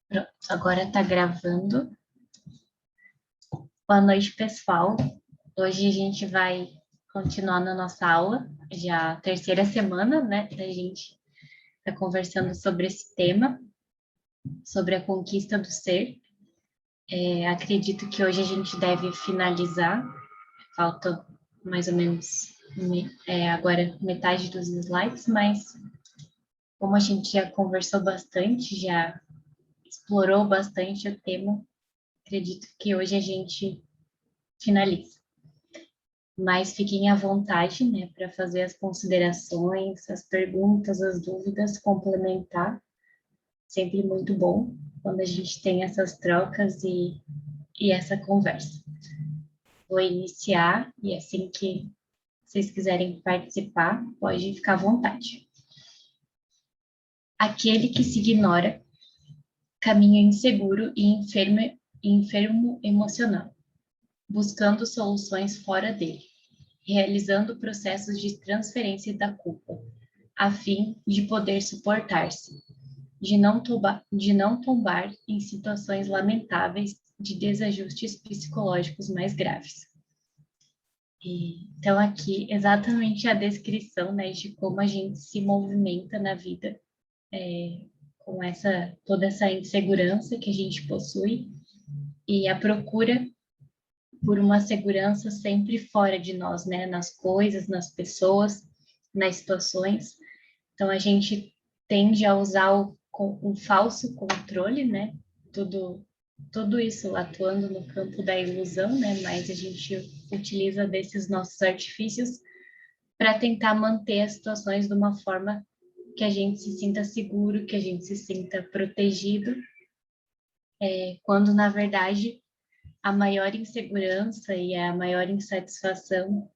Pronto, agora está gravando. Boa noite, pessoal. Hoje a gente vai continuar na nossa aula, já a terceira semana, né, da gente tá conversando sobre esse tema, sobre a conquista do ser. Acredito que hoje a gente deve finalizar, falta mais ou menos agora metade dos slides, mas como a gente já conversou bastante, já explorou bastante o tema, acredito que hoje a gente finaliza. Mas fiquem à vontade, né, para fazer as considerações, as perguntas, as dúvidas, complementar. Sempre muito bom quando a gente tem essas trocas e essa conversa. Vou iniciar e assim que vocês quiserem participar, pode ficar à vontade. Aquele que se ignora caminha inseguro e enfermo emocional, buscando soluções fora dele, realizando processos de transferência da culpa, a fim de poder suportar-se, de não tombar em situações lamentáveis de desajustes psicológicos mais graves. Então, aqui, exatamente a descrição, né, de como a gente se movimenta na vida, com toda essa insegurança que a gente possui e a procura por uma segurança sempre fora de nós, né, nas coisas, nas pessoas, nas situações. Então, a gente tende a usar um falso controle, né? Tudo isso atuando no campo da ilusão, né? Mas a gente utiliza desses nossos artifícios para tentar manter as situações de uma forma que a gente se sinta seguro, que a gente se sinta protegido, quando na verdade a maior insegurança e a maior insatisfação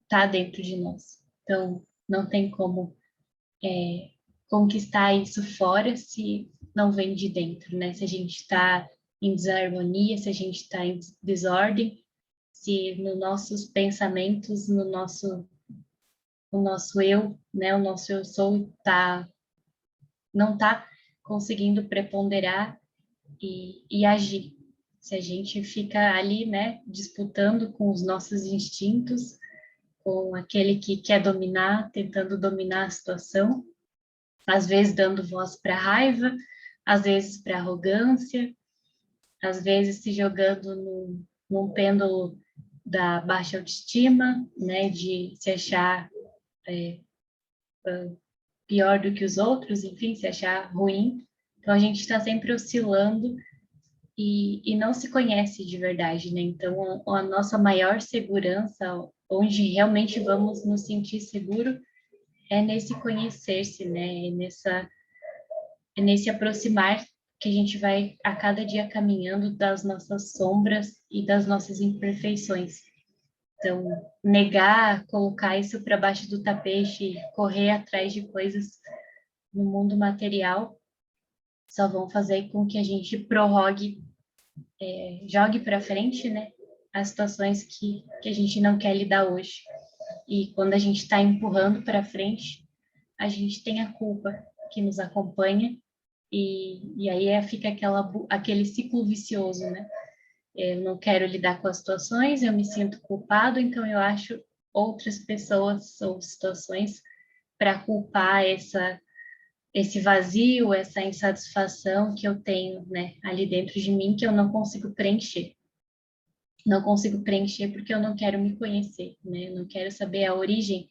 está dentro de nós. Então, não tem como conquistar isso fora se não vem de dentro, né? Se a gente está em desarmonia, se a gente está em desordem, se nos nossos pensamentos, no nosso eu, né? O nosso eu sou não está conseguindo preponderar e agir. Se a gente fica ali, né, disputando com os nossos instintos, com aquele que quer dominar, tentando dominar a situação, às vezes dando voz para a raiva, às vezes para a arrogância, às vezes se jogando num pêndulo da baixa autoestima, né, de se achar pior do que os outros, enfim, se achar ruim. Então a gente está sempre oscilando e não se conhece de verdade, né? Então a nossa maior segurança, onde realmente vamos nos sentir seguro, é nesse conhecer-se, né? É nesse aproximar que a gente vai a cada dia caminhando das nossas sombras e das nossas imperfeições. Então, negar, colocar isso para baixo do tapete, correr atrás de coisas no mundo material, só vão fazer com que a gente prorrogue, jogue para frente, né, as situações que a gente não quer lidar hoje. E quando a gente está empurrando para frente, a gente tem a culpa que nos acompanha e aí fica aquele ciclo vicioso, né? Eu não quero lidar com as situações, eu me sinto culpado, então eu acho outras pessoas ou situações para culpar esse vazio, essa insatisfação que eu tenho, né, ali dentro de mim que eu não consigo preencher. Não consigo preencher porque eu não quero me conhecer, né? Eu não quero saber a origem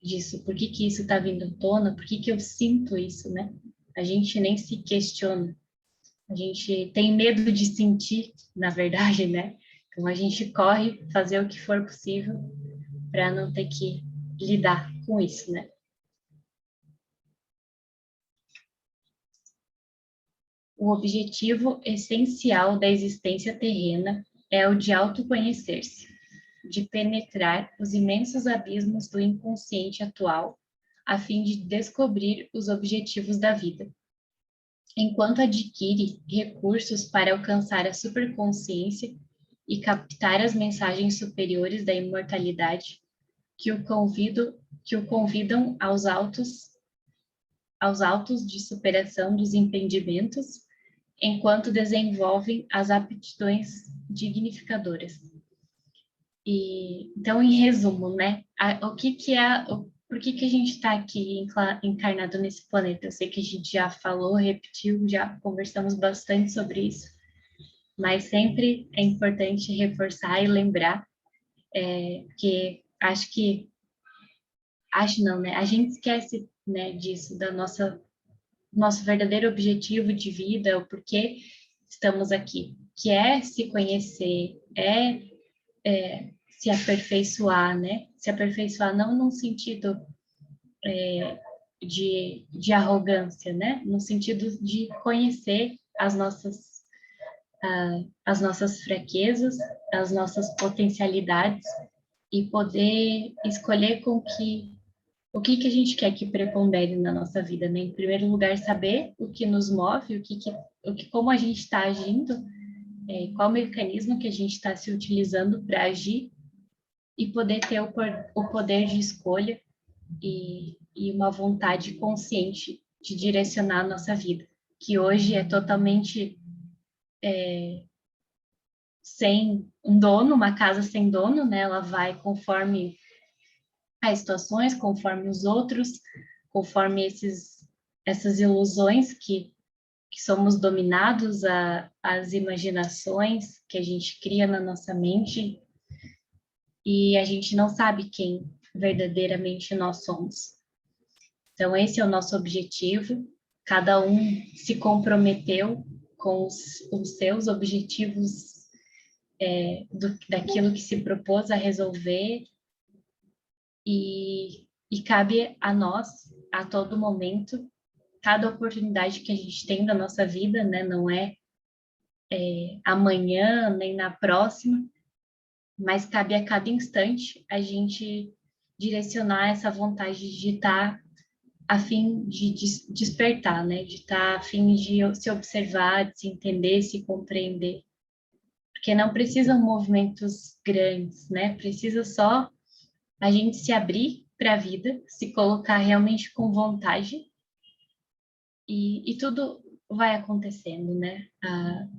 disso, por que que isso está vindo à tona, por que que eu sinto isso, né? A gente nem se questiona. A gente tem medo de sentir, na verdade, né? Então a gente corre fazer o que for possível para não ter que lidar com isso, né? O objetivo essencial da existência terrena é o de autoconhecer-se, de penetrar os imensos abismos do inconsciente atual, a fim de descobrir os objetivos da vida. Enquanto adquire recursos para alcançar a superconsciência e captar as mensagens superiores da imortalidade que o convidam aos autos de superação dos impedimentos, enquanto desenvolvem as aptidões dignificadoras. E, então, em resumo, né, por que que a gente está aqui encarnado nesse planeta? Eu sei que a gente já falou, repetiu, já conversamos bastante sobre isso, mas sempre é importante reforçar e lembrar que acho não, né? A gente esquece, né, disso, da nosso verdadeiro objetivo de vida, o porquê estamos aqui, que é se conhecer, se aperfeiçoar, né? Se aperfeiçoar não num sentido de arrogância, né? No sentido de conhecer as nossas fraquezas, as nossas potencialidades e poder escolher o que que a gente quer que prepondere na nossa vida, né? Em primeiro lugar, saber o que nos move, como a gente está agindo, qual mecanismo que a gente está se utilizando para agir e poder ter o poder de escolha e uma vontade consciente de direcionar a nossa vida, que hoje é totalmente sem um dono, uma casa sem dono, né? Ela vai conforme as situações, conforme os outros, conforme essas ilusões que somos dominados às imaginações que a gente cria na nossa mente e a gente não sabe quem verdadeiramente nós somos. Então, esse é o nosso objetivo. Cada um se comprometeu com os seus objetivos, daquilo que se propôs a resolver, e cabe a nós, a todo momento, cada oportunidade que a gente tem da nossa vida, né? Não é amanhã, nem na próxima, mas cabe a cada instante a gente direcionar essa vontade de estar a fim de despertar, né? De estar a fim de se observar, de se entender, se compreender. Porque não precisam movimentos grandes, né? Precisa só a gente se abrir para a vida, se colocar realmente com vontade e tudo vai acontecendo, né?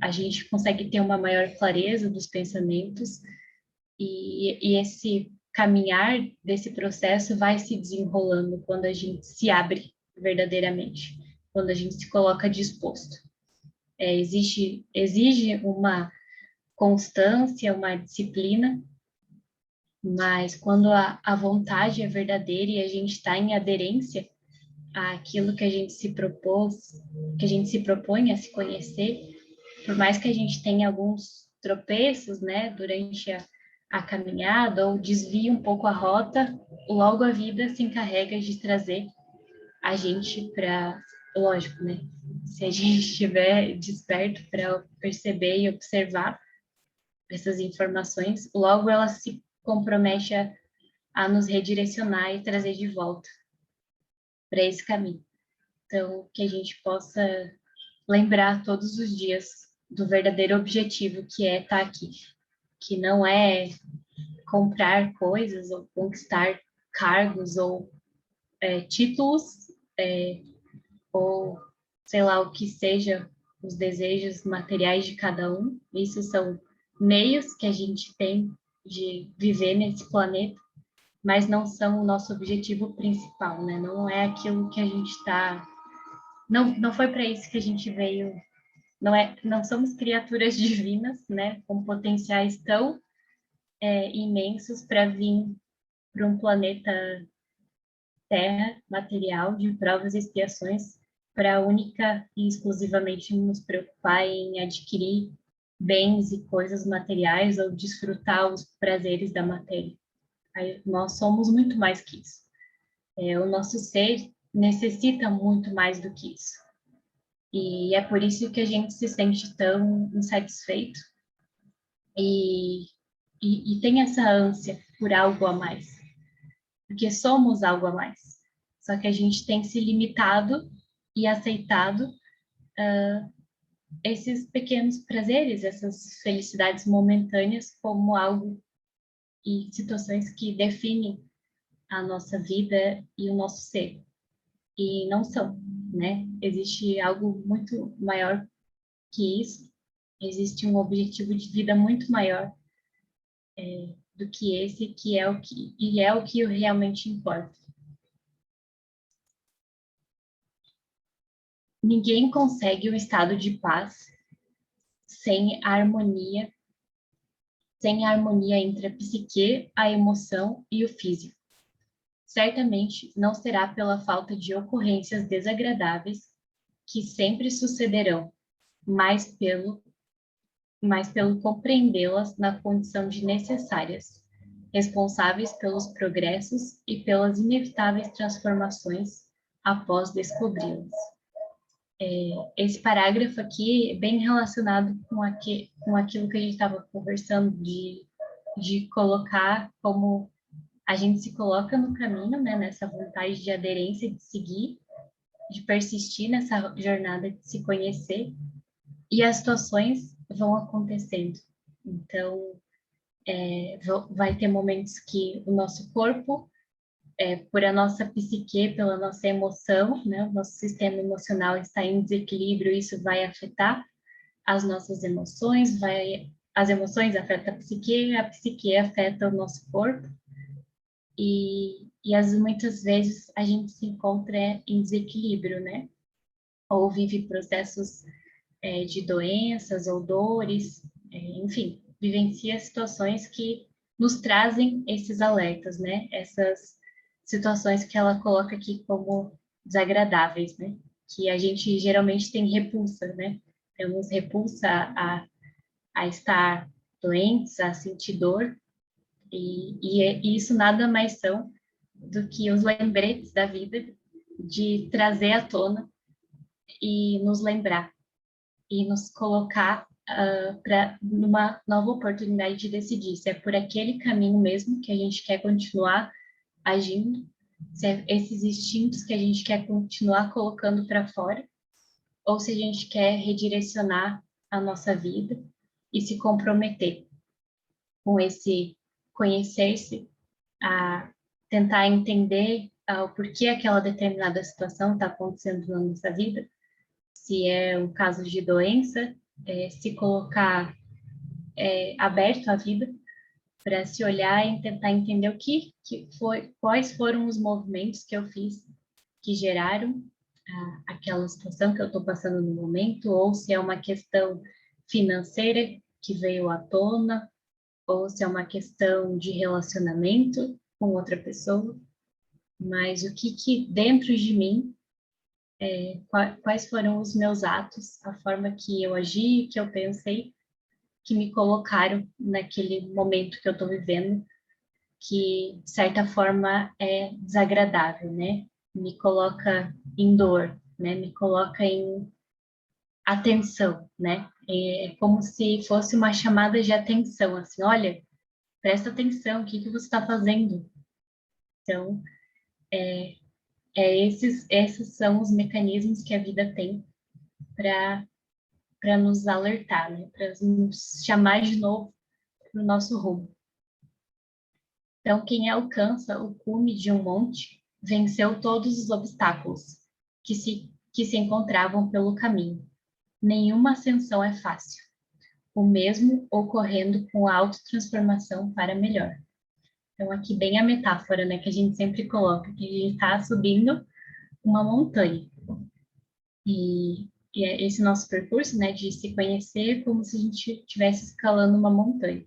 A gente consegue ter uma maior clareza dos pensamentos e esse caminhar desse processo vai se desenrolando quando a gente se abre verdadeiramente, quando a gente se coloca disposto. Exige uma constância, uma disciplina, mas quando a vontade é verdadeira e a gente está em aderência àquilo que a gente se propôs, que a gente se propõe a se conhecer, por mais que a gente tenha alguns tropeços, né, durante a caminhada ou desvie um pouco a rota, logo a vida se encarrega de trazer a gente para, lógico, né, se a gente estiver desperto para perceber e observar essas informações, logo ela se compromete a nos redirecionar e trazer de volta para esse caminho. Então, que a gente possa lembrar todos os dias do verdadeiro objetivo que é estar aqui, que não é comprar coisas ou conquistar cargos ou títulos, ou sei lá o que seja os desejos materiais de cada um. Isso são meios que a gente tem de viver nesse planeta, mas não são o nosso objetivo principal, né? Não é aquilo que a gente está. Não foi para isso que a gente veio. Não somos criaturas divinas, né? Com potenciais tão imensos para vir para um planeta Terra material de provas e expiações para única e exclusivamente nos preocupar em adquirir bens e coisas materiais ou desfrutar os prazeres da matéria. Nós somos muito mais que isso. O nosso ser necessita muito mais do que isso. E é por isso que a gente se sente tão insatisfeito e tem essa ânsia por algo a mais, porque somos algo a mais. Só que a gente tem se limitado e aceitado esses pequenos prazeres, essas felicidades momentâneas como algo e situações que definem a nossa vida e o nosso ser. E não são, né? Existe algo muito maior que isso, existe um objetivo de vida muito maior do que esse, e é o que realmente importa. Ninguém consegue um estado de paz sem a harmonia entre a psique, a emoção e o físico. Certamente não será pela falta de ocorrências desagradáveis que sempre sucederão, mas pelo compreendê-las na condição de necessárias, responsáveis pelos progressos e pelas inevitáveis transformações após descobri-las. Esse parágrafo aqui é bem relacionado com aquilo que a gente estava conversando, de colocar como a gente se coloca no caminho, né, nessa vontade de aderência, de seguir, de persistir nessa jornada de se conhecer, e as situações vão acontecendo. Então, vai ter momentos que o nosso corpo, por a nossa psique, pela nossa emoção, né, o nosso sistema emocional está em desequilíbrio, isso vai afetar as nossas emoções, as emoções afetam a psique afeta o nosso corpo, e muitas vezes a gente se encontra em desequilíbrio, né? Ou vive processos de doenças ou dores, enfim, vivencia situações que nos trazem esses alertas, né? Essas situações que ela coloca aqui como desagradáveis, né? Que a gente geralmente tem repulsa, né? Temos repulsa a estar doentes, a sentir dor, e isso nada mais são do que os lembretes da vida de trazer à tona e nos lembrar e nos colocar para numa nova oportunidade de decidir se é por aquele caminho mesmo que a gente quer continuar agindo, se é esses instintos que a gente quer continuar colocando para fora, ou se a gente quer redirecionar a nossa vida e se comprometer com esse conhecer-se, a tentar entender o porquê aquela determinada situação está acontecendo na nossa vida, se é um caso de doença, se colocar aberto à vida para se olhar e tentar entender quais foram os movimentos que eu fiz que geraram aquela situação que eu estou passando no momento, ou se é uma questão financeira que veio à tona, ou se é uma questão de relacionamento com outra pessoa, mas o que dentro de mim, quais foram os meus atos, a forma que eu agi, que eu pensei, que me colocaram naquele momento que eu estou vivendo, que de certa forma é desagradável, né? Me coloca em dor, né? Me coloca em atenção, né? É como se fosse uma chamada de atenção, assim, olha, presta atenção, o que que você está fazendo? Então, esses são os mecanismos que a vida tem para nos alertar, né? Para nos chamar de novo para o nosso rumo. Então, quem alcança o cume de um monte venceu todos os obstáculos que se encontravam pelo caminho. Nenhuma ascensão é fácil, o mesmo ocorrendo com a autotransformação para melhor. Então, aqui bem a metáfora, né, que a gente sempre coloca, que a gente está subindo uma montanha. E é esse nosso percurso, né, de se conhecer como se a gente estivesse escalando uma montanha.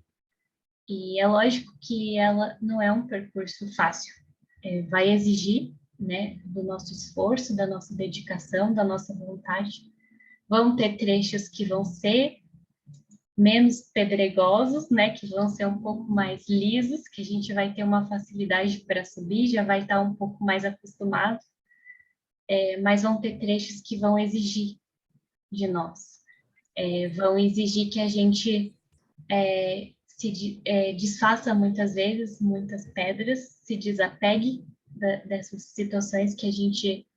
E é lógico que ela não é um percurso fácil. Vai exigir, né, do nosso esforço, da nossa dedicação, da nossa vontade. Vão ter trechos que vão ser menos pedregosos, né, que vão ser um pouco mais lisos, que a gente vai ter uma facilidade para subir, já vai estar um pouco mais acostumado, mas vão ter trechos que vão exigir de nós, vão exigir que a gente desfaça muitas vezes muitas pedras, se desapegue dessas situações que a gente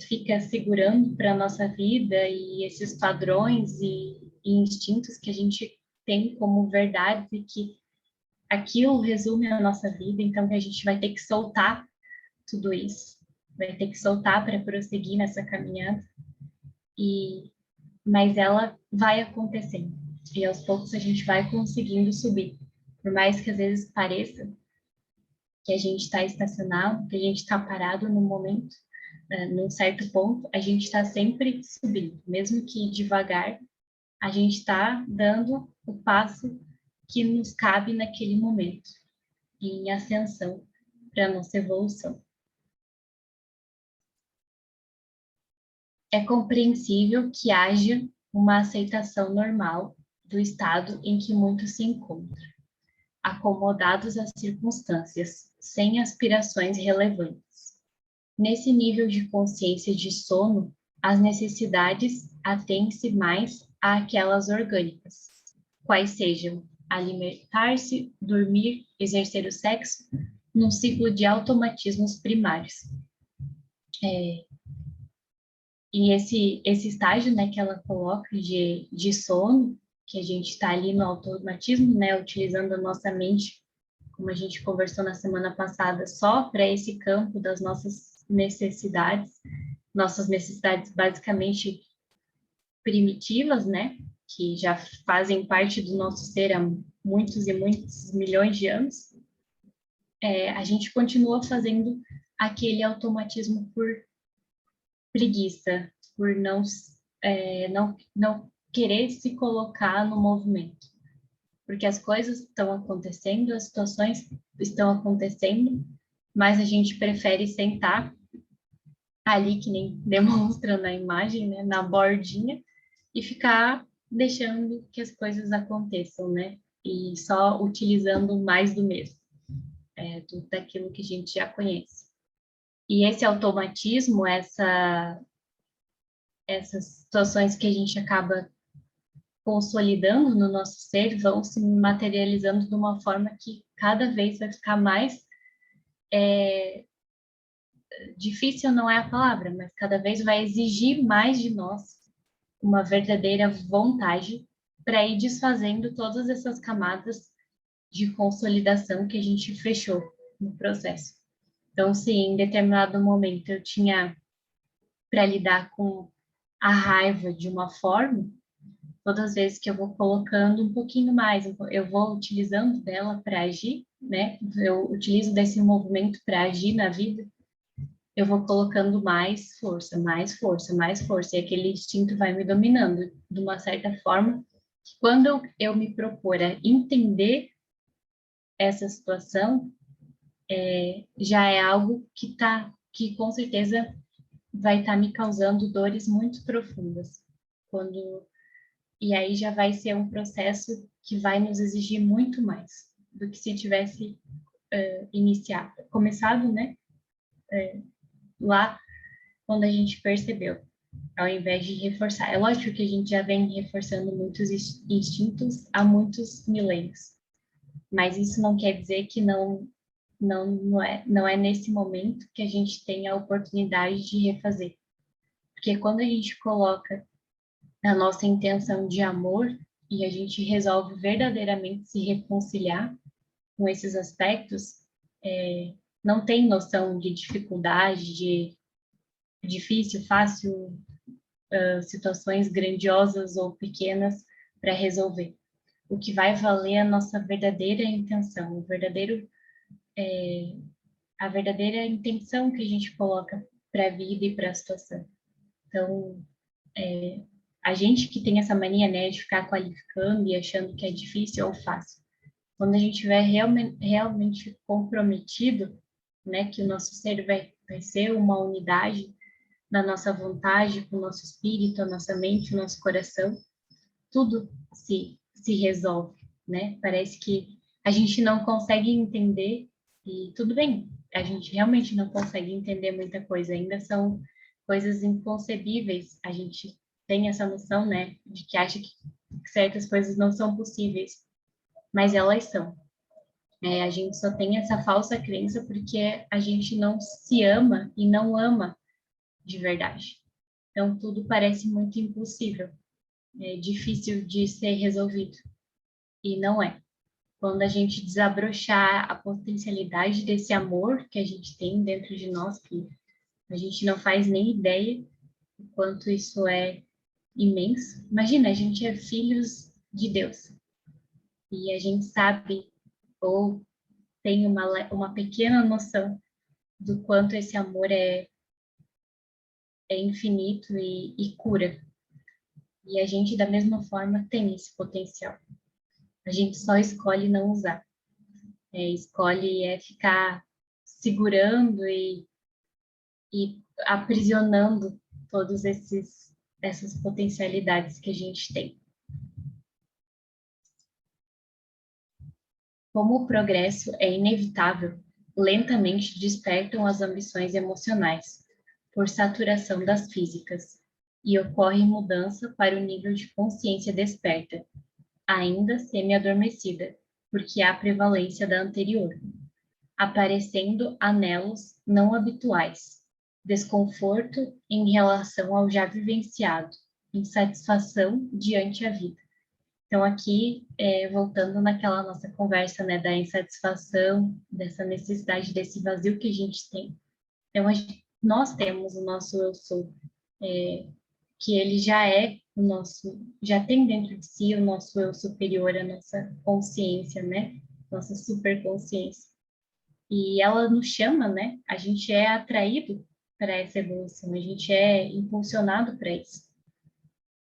fica segurando para a nossa vida e esses padrões e instintos que a gente tem como verdades e que aquilo resume a nossa vida, então que a gente vai ter que soltar tudo isso, vai ter que soltar para prosseguir nessa caminhada. E mas ela vai acontecendo. E aos poucos a gente vai conseguindo subir. Por mais que às vezes pareça que a gente está estacionado, que a gente está parado no momento, num certo ponto, a gente está sempre subindo. Mesmo que devagar, a gente está dando o passo que nos cabe naquele momento, em ascensão para a nossa evolução. É compreensível que haja uma aceitação normal do estado em que muitos se encontram, acomodados às circunstâncias, sem aspirações relevantes. Nesse nível de consciência de sono, as necessidades atêm-se mais àquelas orgânicas, quais sejam alimentar-se, dormir, exercer o sexo, num ciclo de automatismos primários. E esse estágio, né, que ela coloca de sono, que a gente está ali no automatismo, né, utilizando a nossa mente, como a gente conversou na semana passada, só para esse campo das nossas necessidades basicamente primitivas, né, que já fazem parte do nosso ser há muitos e muitos milhões de anos, a gente continua fazendo aquele automatismo por preguiça, por não querer se colocar no movimento. Porque as coisas estão acontecendo, as situações estão acontecendo, mas a gente prefere sentar ali, que nem demonstra na imagem, né, na bordinha, e ficar deixando que as coisas aconteçam, né? E só utilizando mais do mesmo, tudo daquilo que a gente já conhece. E esse automatismo, essas situações que a gente acaba consolidando no nosso ser vão se materializando de uma forma que cada vez vai ficar mais difícil, não é a palavra, mas cada vez vai exigir mais de nós uma verdadeira vontade para ir desfazendo todas essas camadas de consolidação que a gente fechou no processo. Então, se em determinado momento eu tinha para lidar com a raiva de uma forma, todas as vezes que eu vou colocando um pouquinho mais, eu vou utilizando dela para agir, né? Eu utilizo desse movimento para agir na vida, eu vou colocando mais força, mais força, mais força, e aquele instinto vai me dominando de uma certa forma. Quando eu me propor a entender essa situação, já é algo que com certeza vai estar me causando dores muito profundas. E aí já vai ser um processo que vai nos exigir muito mais do que se tivesse começado, né, lá quando a gente percebeu, ao invés de reforçar. É lógico que a gente já vem reforçando muitos instintos há muitos milênios, mas isso não quer dizer que não é nesse momento que a gente tem a oportunidade de refazer. Porque quando a gente coloca a nossa intenção de amor e a gente resolve verdadeiramente se reconciliar com esses aspectos, não tem noção de dificuldade, de difícil, fácil, situações grandiosas ou pequenas para resolver. O que vai valer é a nossa verdadeira intenção, a verdadeira intenção que a gente coloca para a vida e para a situação. Então, a gente que tem essa mania, né, de ficar qualificando e achando que é difícil ou fácil, quando a gente estiver realmente comprometido, né, que o nosso ser vai ser uma unidade na nossa vontade, com o nosso espírito, a nossa mente, o nosso coração, tudo se resolve, né? Parece que a gente não consegue entender, e tudo bem, a gente realmente não consegue entender muita coisa, ainda são coisas inconcebíveis, a gente tem essa noção, né, de que acha que certas coisas não são possíveis, mas elas são. A gente só tem essa falsa crença porque a gente não se ama e não ama de verdade. Então, tudo parece muito impossível, é difícil de ser resolvido, e não é. Quando a gente desabrochar a potencialidade desse amor que a gente tem dentro de nós, que a gente não faz nem ideia o quanto isso é imenso. Imagina, a gente é filhos de Deus e a gente sabe ou tem uma pequena noção do quanto esse amor é infinito e cura. E a gente, da mesma forma, tem esse potencial. A gente só escolhe não usar. Escolhe ficar segurando e aprisionando todos essas potencialidades que a gente tem. Como o progresso é inevitável, lentamente despertam as ambições emocionais, por saturação das físicas, e ocorre mudança para o nível de consciência desperta, ainda semi-adormecida, porque há prevalência da anterior, aparecendo anelos não habituais, desconforto em relação ao já vivenciado, insatisfação diante a vida. Então, aqui, voltando naquela nossa conversa, né, da insatisfação, dessa necessidade, desse vazio que a gente tem. Então, nós temos o nosso eu sou, que ele já é o nosso, já tem dentro de si o nosso eu superior, a nossa consciência, né, nossa superconsciência. E ela nos chama, né, a gente é atraído para essa evolução, a gente é impulsionado para isso.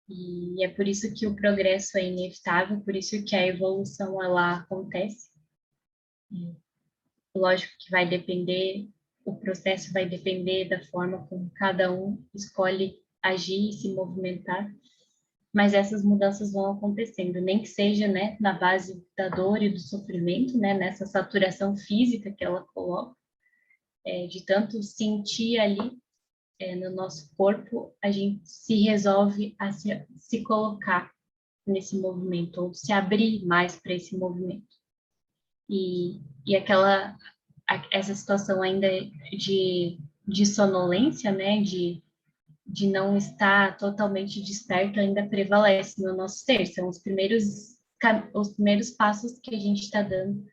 E é por isso que o progresso é inevitável, por isso que a evolução ela acontece. Lógico que vai depender, o processo vai depender da forma como cada um escolhe agir e se movimentar, mas essas mudanças vão acontecendo, nem que seja, né, na base da dor e do sofrimento, né, nessa saturação física que ela coloca, de tanto sentir ali no nosso corpo, a gente se resolve a se colocar nesse movimento, ou se abrir mais para esse movimento. E essa situação ainda de sonolência, né, de não estar totalmente desperto ainda prevalece no nosso ser. São os primeiros passos que a gente está dando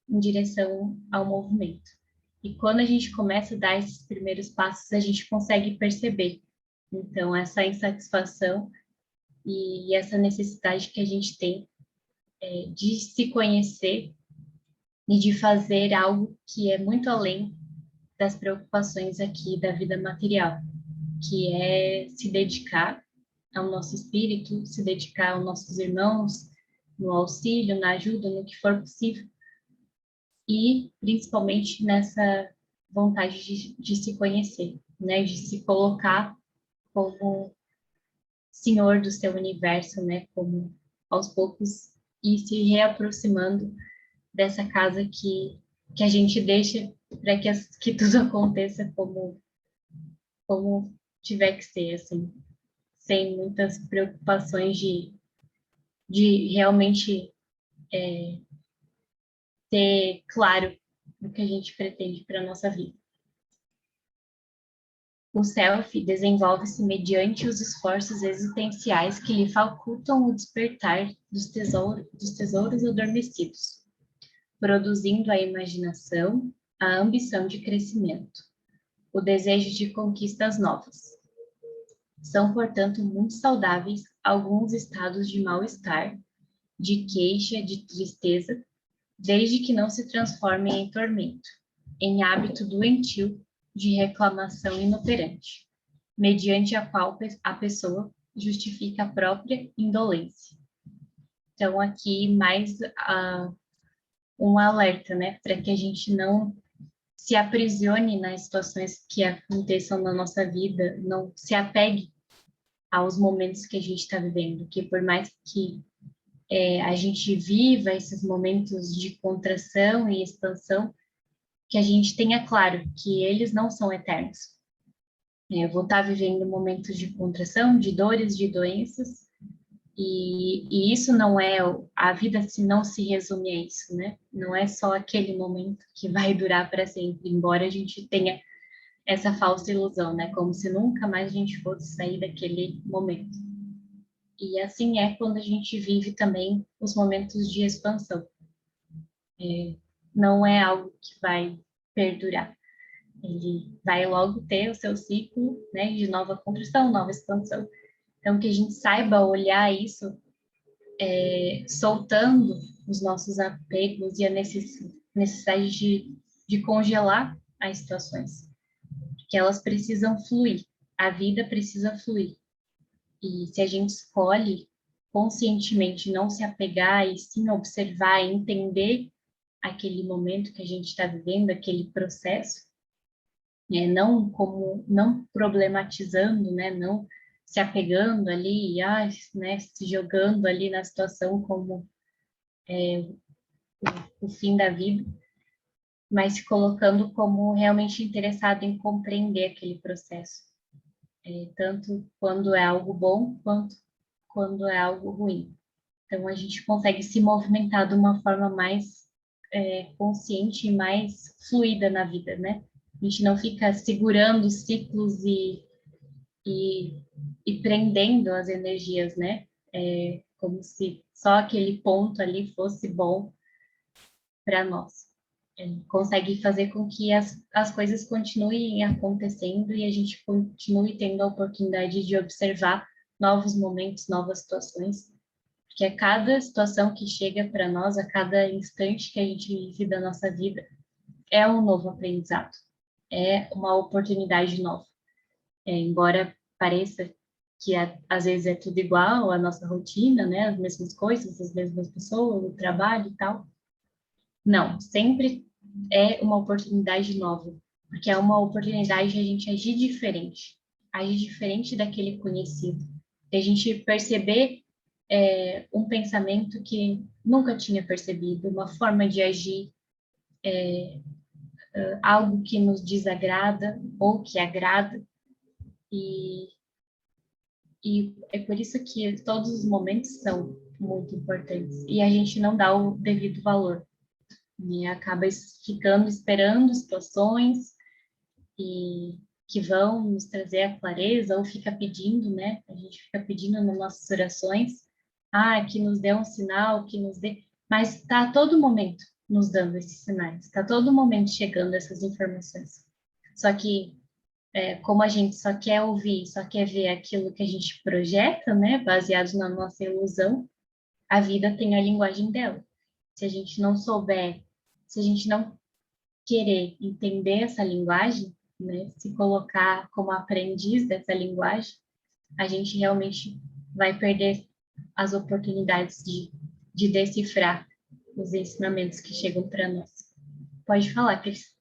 em direção ao movimento. E quando a gente começa a dar esses primeiros passos, a gente consegue perceber. Então, essa insatisfação e essa necessidade que a gente tem de se conhecer e de fazer algo que é muito além das preocupações aqui da vida material, que é se dedicar ao nosso espírito, se dedicar aos nossos irmãos, no auxílio, na ajuda, no que for possível, e principalmente nessa vontade de se conhecer, né, de se colocar como senhor do seu universo, né, como aos poucos ir se reaproximando dessa casa que a gente deixa para que tudo aconteça como tiver que ser, assim, sem muitas preocupações de realmente ter claro o que a gente pretende para a nossa vida. O self desenvolve-se mediante os esforços existenciais que lhe facultam o despertar dos tesouros adormecidos, produzindo a imaginação, a ambição de crescimento, o desejo de conquistas novas. São, portanto, muito saudáveis alguns estados de mal-estar, de queixa, de tristeza, desde que não se transformem em tormento, em hábito doentio de reclamação inoperante, mediante a qual a pessoa justifica a própria indolência. Então, aqui mais um alerta, né, para que a gente não se aprisione nas situações que aconteçam na nossa vida, não se apegue aos momentos que a gente está vivendo, que por mais que a gente viva esses momentos de contração e expansão, que a gente tenha claro que eles não são eternos. Eu vou estar vivendo momentos de contração, de dores, de doenças, e isso não é, a vida se não se resume a isso, né? Não é só aquele momento que vai durar para sempre, embora a gente tenha essa falsa ilusão, né? Como se nunca mais a gente fosse sair daquele momento. E assim é quando a gente vive também os momentos de expansão. Não é algo que vai perdurar. Ele vai logo ter o seu ciclo, né, de nova construção, nova expansão. Então, que a gente saiba olhar isso, soltando os nossos apegos e a necessidade de congelar as situações, que elas precisam fluir, a vida precisa fluir. E se a gente escolhe conscientemente não se apegar e sim observar, entender aquele momento que a gente está vivendo, aquele processo, não problematizando, né, não se apegando ali, né, se jogando ali na situação como o fim da vida, mas se colocando como realmente interessado em compreender aquele processo, tanto quando é algo bom quanto quando é algo ruim. Então a gente consegue se movimentar de uma forma mais consciente e mais fluida na vida, né? A gente não fica segurando ciclos e, e prendendo as energias, né? Como se só aquele ponto ali fosse bom para nós. Consegue fazer com que as coisas continuem acontecendo e a gente continue tendo a oportunidade de observar novos momentos, novas situações, porque a cada situação que chega para nós, a cada instante que a gente vive da nossa vida, é um novo aprendizado, é uma oportunidade nova. Embora pareça que às vezes é tudo igual, a nossa rotina, né, as mesmas coisas, as mesmas pessoas, o trabalho e tal, não, sempre é uma oportunidade nova, porque é uma oportunidade de a gente agir diferente daquele conhecido, de a gente perceber um pensamento que nunca tinha percebido, uma forma de agir, algo que nos desagrada ou que agrada, e, e é por isso que todos os momentos são muito importantes, e a gente não dá o devido valor, e acaba ficando esperando situações e que vão nos trazer a clareza, ou fica pedindo, né? A gente fica pedindo nas nossas orações, que nos dê um sinal, que nos dê, mas está a todo momento nos dando esses sinais, está a todo momento chegando essas informações. Só que, como a gente só quer ouvir, só quer ver aquilo que a gente projeta, né? Baseado na nossa ilusão, a vida tem a linguagem dela. Se a gente não souber, se a gente não querer entender essa linguagem, né, se colocar como aprendiz dessa linguagem, a gente realmente vai perder as oportunidades de decifrar os ensinamentos que chegam para nós. Pode falar, Cris.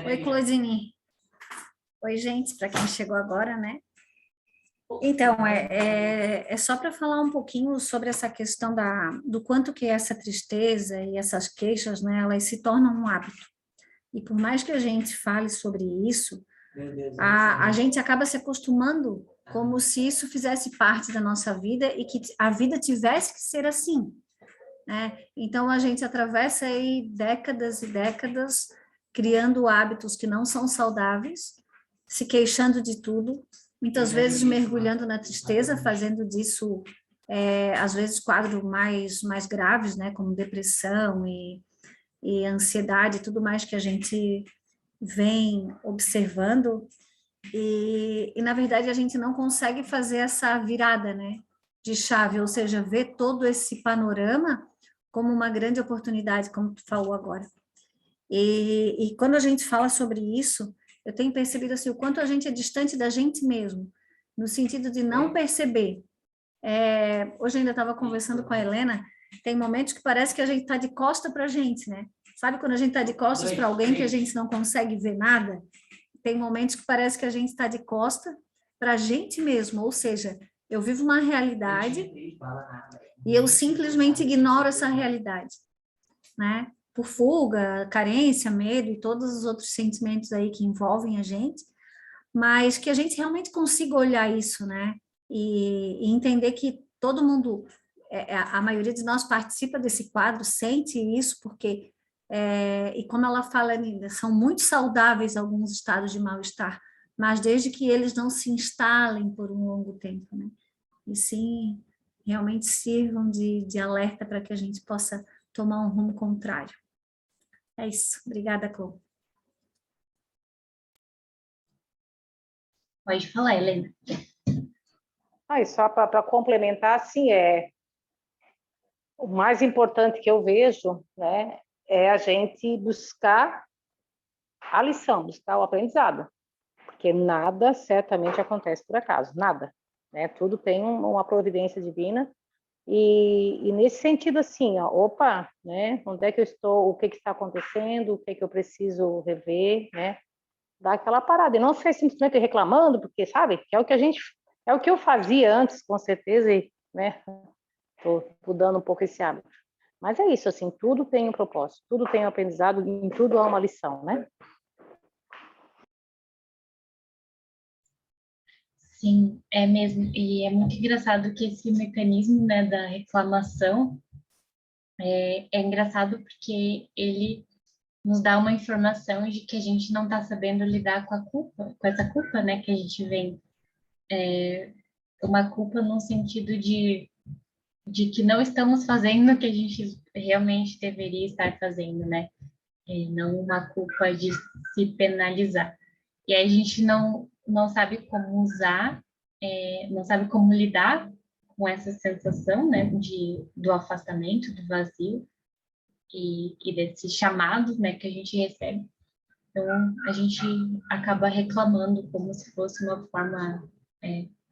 Oi, Claudine. Oi, gente, para quem chegou agora, né? Então, é só para falar um pouquinho sobre essa questão do quanto que essa tristeza e essas queixas, né, elas se tornam um hábito. E por mais que a gente fale sobre isso, a gente acaba se acostumando como se isso fizesse parte da nossa vida e que a vida tivesse que ser assim, né? Então, a gente atravessa aí décadas e décadas criando hábitos que não são saudáveis, se queixando de tudo, muitas vezes mergulhando na tristeza, fazendo disso, às vezes, quadros mais graves, né, como depressão e ansiedade e tudo mais que a gente vem observando, na verdade, a gente não consegue fazer essa virada, né, de chave, ou seja, ver todo esse panorama como uma grande oportunidade, como tu falou agora. E quando a gente fala sobre isso, eu tenho percebido assim, o quanto a gente é distante da gente mesmo, no sentido de não perceber. Hoje eu ainda estava conversando com a Helena, tem momentos que parece que a gente está de costa para a gente, né? Sabe quando a gente está de costas para alguém que a gente não consegue ver nada? Tem momentos que parece que a gente está de costa para a gente mesmo, ou seja, eu vivo uma realidade e eu simplesmente ignoro essa realidade, né? Por fuga, carência, medo e todos os outros sentimentos aí que envolvem a gente, mas que a gente realmente consiga olhar isso, né? E entender que todo mundo, a maioria de nós participa desse quadro, sente isso, porque, e como ela fala ainda, são muito saudáveis alguns estados de mal-estar, mas desde que eles não se instalem por um longo tempo, né? E sim, realmente sirvam de alerta para que a gente possa tomar um rumo contrário. É isso. Obrigada, Clô. Pode falar, Helena. E só para complementar, assim, o mais importante que eu vejo, né, é a gente buscar a lição, buscar o aprendizado, porque nada certamente acontece por acaso, nada, né? Tudo tem uma providência divina e nesse sentido assim, opa, né? Onde é que eu estou? O que está acontecendo? O que eu preciso rever, né? Dar aquela parada e não ser simplesmente reclamando, porque sabe, que é o que eu fazia antes, com certeza, e, né? Tô mudando um pouco esse hábito. Mas é isso, assim, tudo tem um propósito, tudo tem um aprendizado, em tudo há uma lição, né? Sim, é mesmo. E é muito engraçado que esse mecanismo, né, da reclamação é engraçado porque ele nos dá uma informação de que a gente não está sabendo lidar com a culpa, com essa culpa, né, que a gente vem. Uma culpa no sentido de que não estamos fazendo o que a gente realmente deveria estar fazendo, né? Não uma culpa de se penalizar. E aí a gente não sabe como usar, não sabe como lidar com essa sensação, né, do afastamento, do vazio e desses chamados, né, que a gente recebe. Então, a gente acaba reclamando como se fosse uma forma,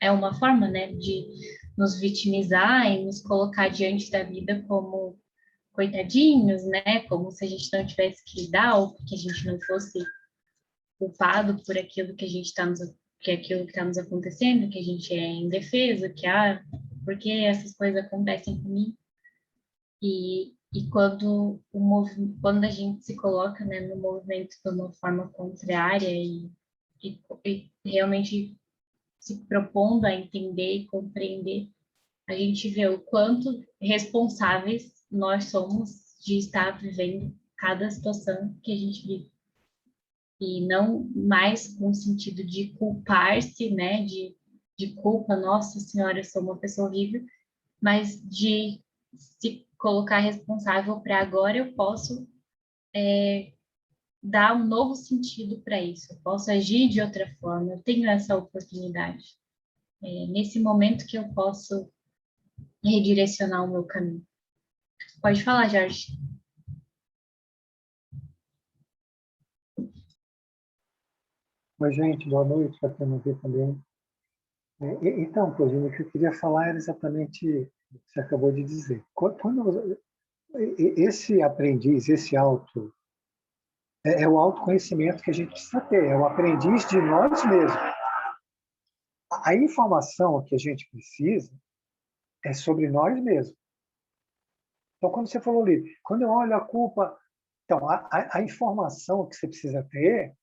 uma forma, né, de nos vitimizar e nos colocar diante da vida como coitadinhos, né, como se a gente não tivesse que lidar ou que a gente não fosse culpado por aquilo que a gente está que aquilo que está nos acontecendo, que a gente é indefeso, que porque essas coisas acontecem comigo. E quando a gente se coloca, né, no movimento de uma forma contrária e realmente se propondo a entender e compreender, a gente vê o quanto responsáveis nós somos de estar vivendo cada situação que a gente vive. E não mais com o sentido de culpar-se, né, de culpa, nossa senhora, eu sou uma pessoa horrível, mas de se colocar responsável para agora eu posso dar um novo sentido para isso, eu posso agir de outra forma, eu tenho essa oportunidade. Nesse momento que eu posso redirecionar o meu caminho. Pode falar, Jorge. Oi, gente, boa noite, para quem não vê também. Então, Claudine, o que eu queria falar era exatamente o que você acabou de dizer. Esse aprendiz, esse é o autoconhecimento que a gente precisa ter, é o aprendiz de nós mesmos. A informação que a gente precisa é sobre nós mesmos. Então, quando você falou ali, quando eu olho a culpa, então, a informação que você precisa ter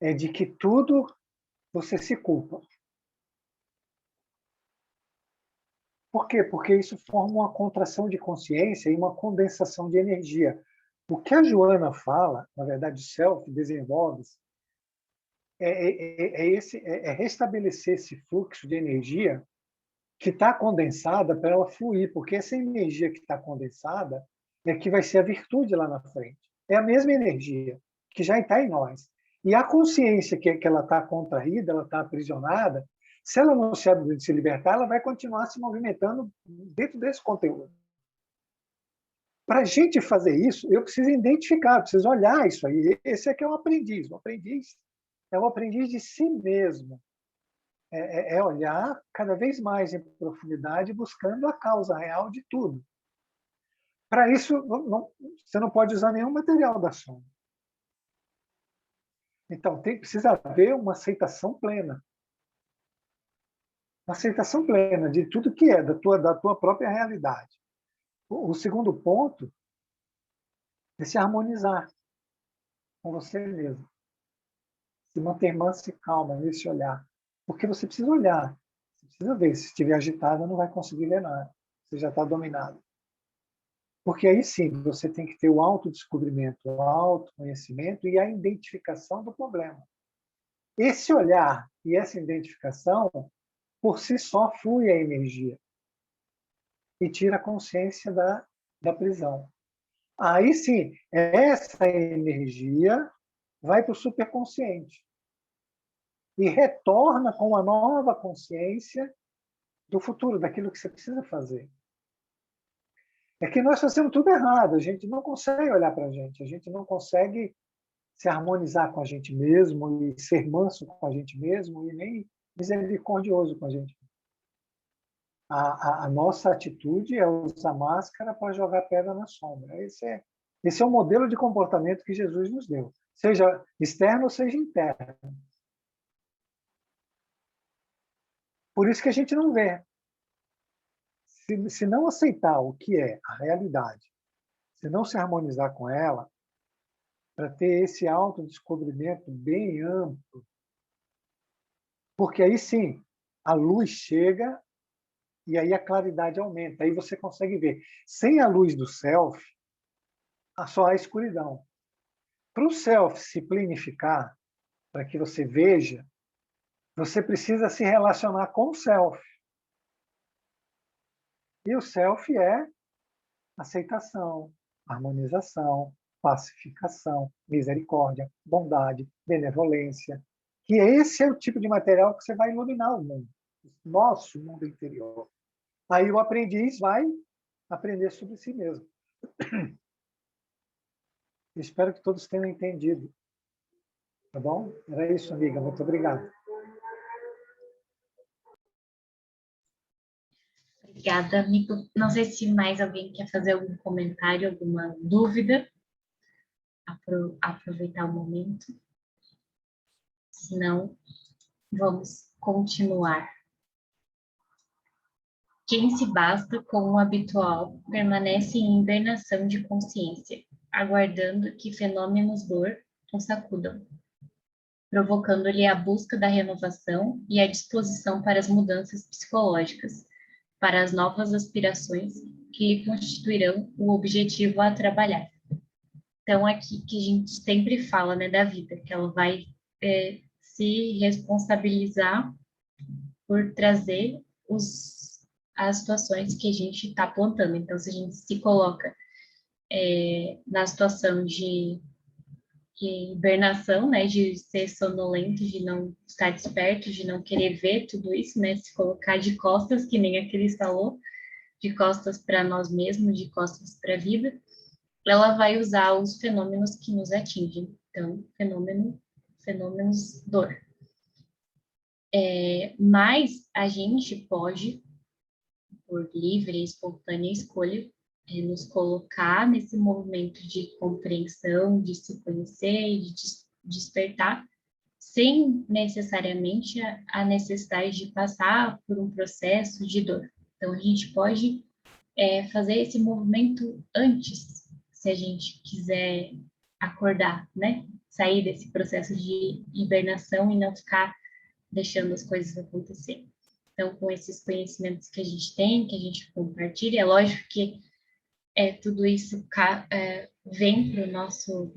é de que tudo você se culpa. Por quê? Porque isso forma uma contração de consciência e uma condensação de energia. O que a Joana fala, na verdade, o self desenvolve é restabelecer esse fluxo de energia que está condensada para ela fluir, porque essa energia que está condensada é que vai ser a virtude lá na frente. É a mesma energia que já está em nós. E a consciência que ela está contraída, ela está aprisionada, se ela não se libertar, ela vai continuar se movimentando dentro desse conteúdo. Para a gente fazer isso, eu preciso identificar, eu preciso olhar isso aí. Esse aqui é um aprendiz. O aprendiz é o aprendiz de si mesmo. É olhar cada vez mais em profundidade, buscando a causa real de tudo. Para isso, você não pode usar nenhum material da sombra. Então, precisa haver uma aceitação plena. Uma aceitação plena de tudo que é, da tua própria realidade. O segundo ponto é se harmonizar com você mesmo. Se manter manso e calma nesse olhar. Porque você precisa olhar. Você precisa ver. Se estiver agitado, não vai conseguir ver nada. Você já está dominado. Porque aí sim, você tem que ter o autodescobrimento, o autoconhecimento e a identificação do problema. Esse olhar e essa identificação, por si só, flui a energia e tira a consciência da prisão. Aí sim, essa energia vai para o superconsciente. e retorna com uma nova consciência do futuro, daquilo que você precisa fazer. É que nós fazemos tudo errado, a gente não consegue olhar para a gente não consegue se harmonizar com a gente mesmo e ser manso com a gente mesmo e nem misericordioso com a gente. A nossa atitude é usar máscara para jogar pedra na sombra. Esse é o modelo de comportamento que Jesus nos deu, seja externo ou seja interno. Por isso que a gente não vê. Se não aceitar o que é a realidade, se não se harmonizar com ela, para ter esse autodescobrimento bem amplo, porque aí sim, a luz chega e aí a claridade aumenta, aí você consegue ver. Sem a luz do self, só há escuridão. Para o self se planificar, para que você veja, você precisa se relacionar com o self. E o self é aceitação, harmonização, pacificação, misericórdia, bondade, benevolência. Que esse é o tipo de material que você vai iluminar o mundo, o nosso mundo interior. Aí o aprendiz vai aprender sobre si mesmo. Espero que todos tenham entendido. Tá bom? Era isso, amiga. Muito obrigado. Obrigada, amigo. Não sei se mais alguém quer fazer algum comentário, alguma dúvida. Aproveitar o momento. Se não, vamos continuar. Quem se basta com o habitual permanece em hibernação de consciência, aguardando que fenômenos dor o sacudam, provocando-lhe a busca da renovação e a disposição para as mudanças psicológicas, para as novas aspirações que lhe constituirão o objetivo a trabalhar. Então, aqui que a gente sempre fala, né, da vida, que ela vai se responsabilizar por trazer as situações que a gente está plantando. Então, se a gente se coloca na situação de hibernação, né, de ser sonolento, de não estar desperto, de não querer ver tudo isso, né, se colocar de costas, que nem a Cris falou, de costas para nós mesmos, de costas para a vida, ela vai usar os fenômenos que nos atingem. Então, fenômenos dor. Mas a gente pode, por livre e espontânea escolha, nos colocar nesse movimento de compreensão, de se conhecer e de despertar, sem necessariamente a necessidade de passar por um processo de dor. Então, a gente pode fazer esse movimento antes, se a gente quiser acordar, né? Sair desse processo de hibernação e não ficar deixando as coisas acontecer. Então, com esses conhecimentos que a gente tem, que a gente compartilha, é lógico que tudo isso vem para o nosso,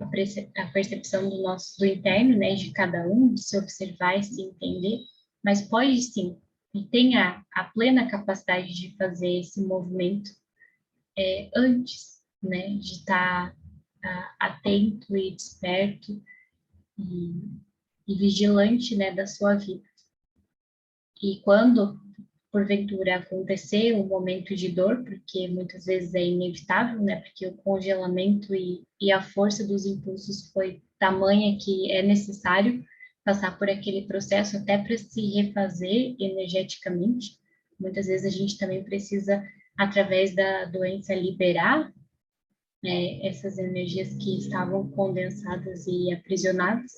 a percepção do interno, né, de cada um, de se observar e se entender, mas pode sim, e tem a plena capacidade de fazer esse movimento antes, né, de estar atento e desperto e vigilante, né, da sua vida. E quando, porventura, acontecer um momento de dor, porque muitas vezes é inevitável, né? Porque o congelamento e a força dos impulsos foi tamanha que é necessário passar por aquele processo até para se refazer energeticamente. Muitas vezes a gente também precisa, através da doença, liberar essas energias que estavam condensadas e aprisionadas,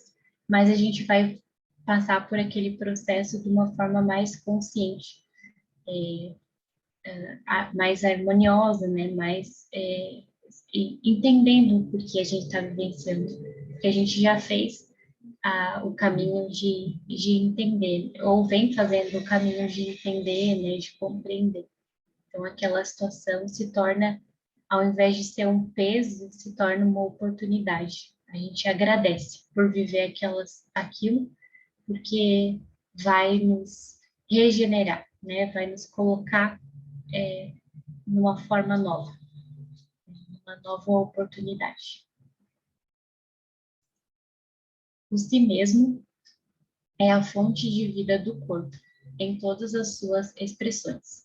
mas a gente vai passar por aquele processo de uma forma mais consciente, mais harmoniosa, né? Mais entendendo o que a gente está vivenciando, que a gente já fez o caminho de entender, ou vem fazendo o caminho de entender, né? De compreender. Então, aquela situação se torna, ao invés de ser um peso, se torna uma oportunidade. A gente agradece por viver aquilo, porque vai nos regenerar, né? Vai nos colocar numa forma nova, uma nova oportunidade. O si mesmo é a fonte de vida do corpo, em todas as suas expressões,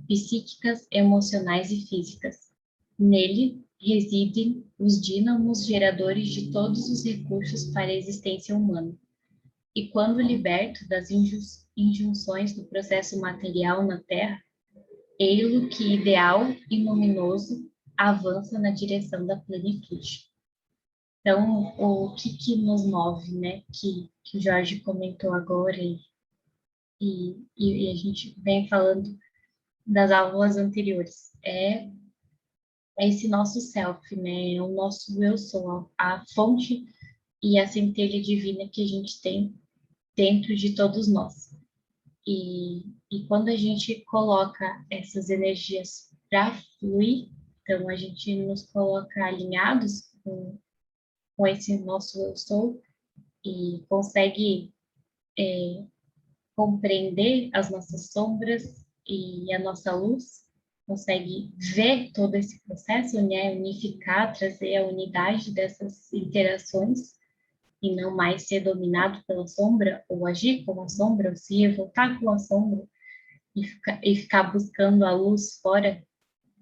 psíquicas, emocionais e físicas. Nele residem os dínamos geradores de todos os recursos para a existência humana. E quando liberto das injunções do processo material na Terra, ei-lo que ideal e luminoso avança na direção da plenitude. Então, o que nos move, né? Que o Jorge comentou agora e a gente vem falando das aulas anteriores. É esse nosso self, né? É o nosso eu sou, a fonte e a centelha divina que a gente tem dentro de todos nós. E quando a gente coloca essas energias para fluir, então a gente nos coloca alinhados com esse nosso eu sou e consegue compreender as nossas sombras e a nossa luz, consegue ver todo esse processo, né, unificar, trazer a unidade dessas interações e não mais ser dominado pela sombra ou agir com a sombra, ou se revoltar com a sombra e ficar buscando a luz fora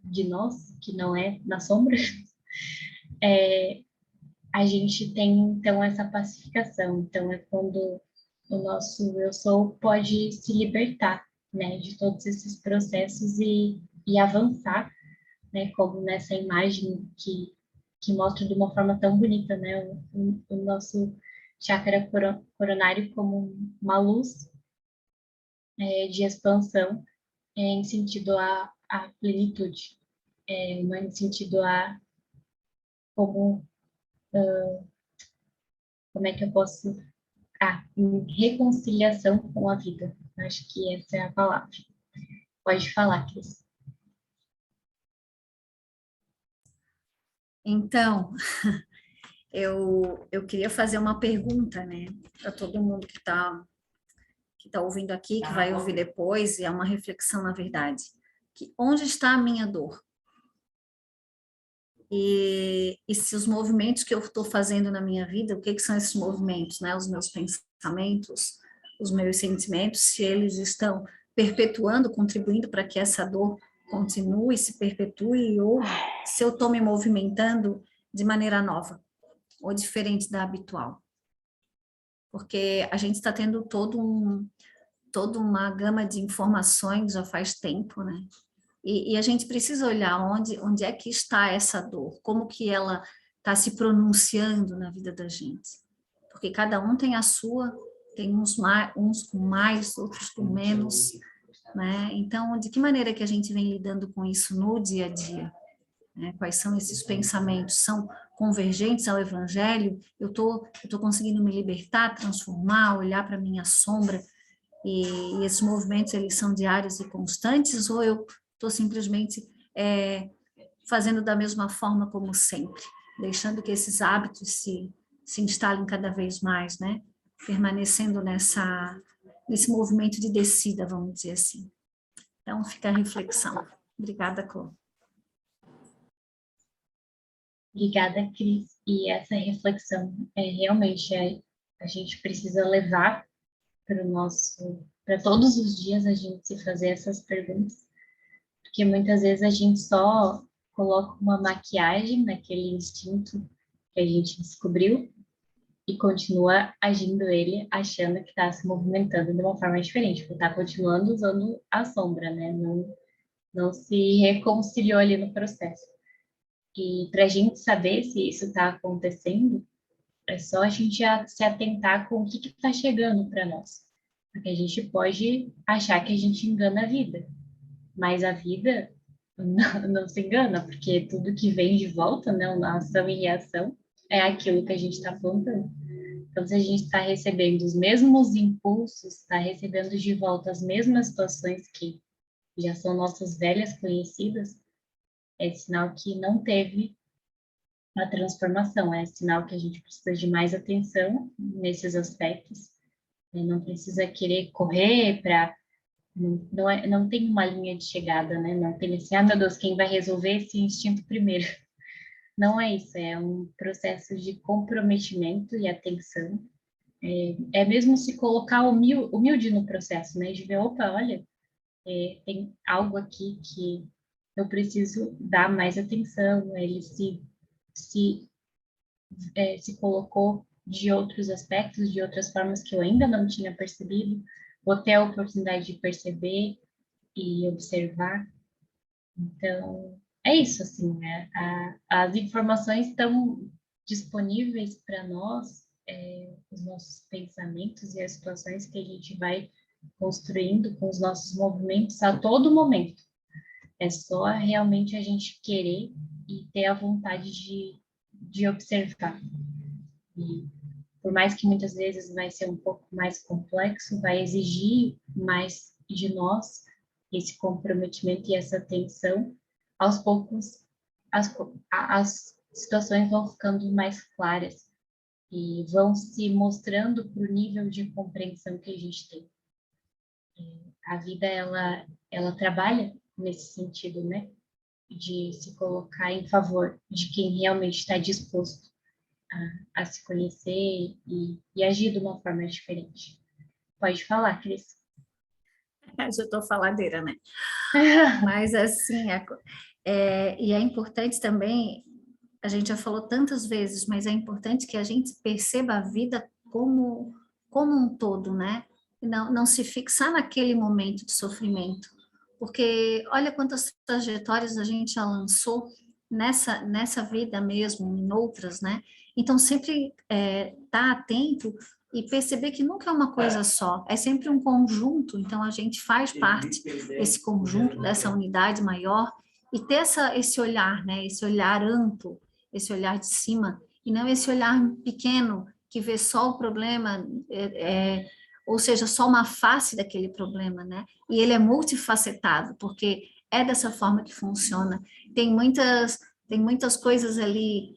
de nós, que não é na sombra, a gente tem então essa pacificação. Então é quando o nosso eu sou pode se libertar, né, de todos esses processos e avançar, né, como nessa imagem que mostra de uma forma tão bonita, né, o nosso chakra coronário como uma luz de expansão em sentido à plenitude, em sentido a como como é que eu posso em reconciliação com a vida. Acho que essa é a palavra. Pode falar, Cris. Então, eu queria fazer uma pergunta, né, para todo mundo que tá ouvindo aqui, que vai ouvir depois, e é uma reflexão, na verdade, que onde está a minha dor? E se os movimentos que eu estou fazendo na minha vida, o que são esses movimentos, né? Os meus pensamentos, os meus sentimentos, se eles estão perpetuando, contribuindo para que essa dor continue, se perpetue, ou se eu estou me movimentando de maneira nova, ou diferente da habitual. Porque a gente está tendo toda uma gama de informações já faz tempo, né? E a gente precisa olhar onde é que está essa dor, como que ela está se pronunciando na vida da gente. Porque cada um tem a sua, tem uns com mais, outros com menos, né? Então, de que maneira que a gente vem lidando com isso no dia a dia? Né? Quais são esses pensamentos? São convergentes ao Evangelho? Eu tô conseguindo me libertar, transformar, olhar para a minha sombra, e esses movimentos, eles são diários e constantes, ou eu estou simplesmente fazendo da mesma forma como sempre, deixando que esses hábitos se instalem cada vez mais, né? Permanecendo nesse movimento de descida, vamos dizer assim. Então, fica a reflexão. Obrigada, Clô. Obrigada, Cris. E essa reflexão realmente a gente precisa levar para todos os dias a gente se fazer essas perguntas, porque muitas vezes a gente só coloca uma maquiagem naquele instinto que a gente descobriu e continua agindo ele, achando que está se movimentando de uma forma diferente, porque está continuando usando a sombra, né? Não se reconciliou ali no processo. E para a gente saber se isso está acontecendo, é só a gente se atentar com o que está chegando para nós. Porque a gente pode achar que a gente engana a vida, mas a vida não se engana, porque tudo que vem de volta, né, ação e reação, é aquilo que a gente está plantando. Então, se a gente está recebendo os mesmos impulsos, está recebendo de volta as mesmas situações que já são nossas velhas conhecidas, é sinal que não teve a transformação, é sinal que a gente precisa de mais atenção nesses aspectos. Não precisa querer correr para... Não tem uma linha de chegada, né? Não tem assim, meu Deus, quem vai resolver esse instinto primeiro? Não é isso, é um processo de comprometimento e atenção, É mesmo se colocar humilde no processo, né? De ver, opa, olha, tem algo aqui que eu preciso dar mais atenção. Ele se colocou de outros aspectos, de outras formas que eu ainda não tinha percebido. Vou ter a oportunidade de perceber e observar. Então, é isso, assim, né? As informações estão disponíveis para nós, os nossos pensamentos e as situações que a gente vai construindo com os nossos movimentos a todo momento. É só realmente a gente querer e ter a vontade de observar. E por mais que muitas vezes vai ser um pouco mais complexo, vai exigir mais de nós esse comprometimento e essa atenção, aos poucos as situações vão ficando mais claras e vão se mostrando para o nível de compreensão que a gente tem. A vida, ela trabalha nesse sentido, né? De se colocar em favor de quem realmente está disposto a se conhecer e agir de uma forma diferente. Pode falar, Cris. Já estou faladeira, né? Mas assim, e é importante também, a gente já falou tantas vezes, mas é importante que a gente perceba a vida como um todo, né? E não se fixar naquele momento de sofrimento, porque olha quantas trajetórias a gente já lançou nessa vida mesmo, em outras, né? Então, sempre tá atento e perceber que nunca é uma coisa só, é sempre um conjunto, então a gente faz parte desse conjunto, dessa unidade maior, e ter esse olhar, né? Esse olhar amplo, esse olhar de cima, e não esse olhar pequeno que vê só o problema, ou seja, só uma face daquele problema, né? E ele é multifacetado, porque é dessa forma que funciona. Tem muitas coisas ali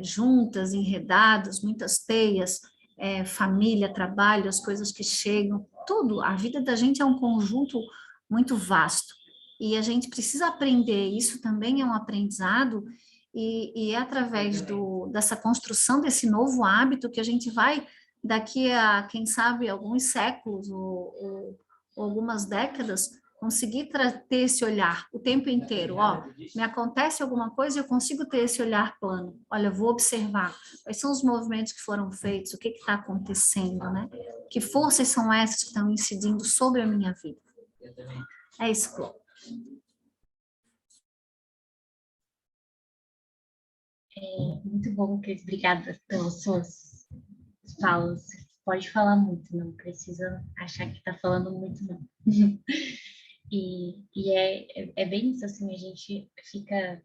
juntas, enredadas, muitas teias, família, trabalho, as coisas que chegam, tudo. A vida da gente é um conjunto muito vasto. E a gente precisa aprender, isso também é um aprendizado, e é através dessa construção desse novo hábito que a gente vai, daqui a, quem sabe, alguns séculos ou algumas décadas, conseguir ter esse olhar o tempo inteiro. Ó, me acontece alguma coisa, eu consigo ter esse olhar plano. Olha, eu vou observar quais são os movimentos que foram feitos, o que está acontecendo, né? Que forças são essas que estão incidindo sobre a minha vida? É isso, Clô. Muito bom, Cris. Obrigada pelas suas falas. Pode falar muito, não precisa achar que está falando muito, não. E é bem isso, assim, a gente fica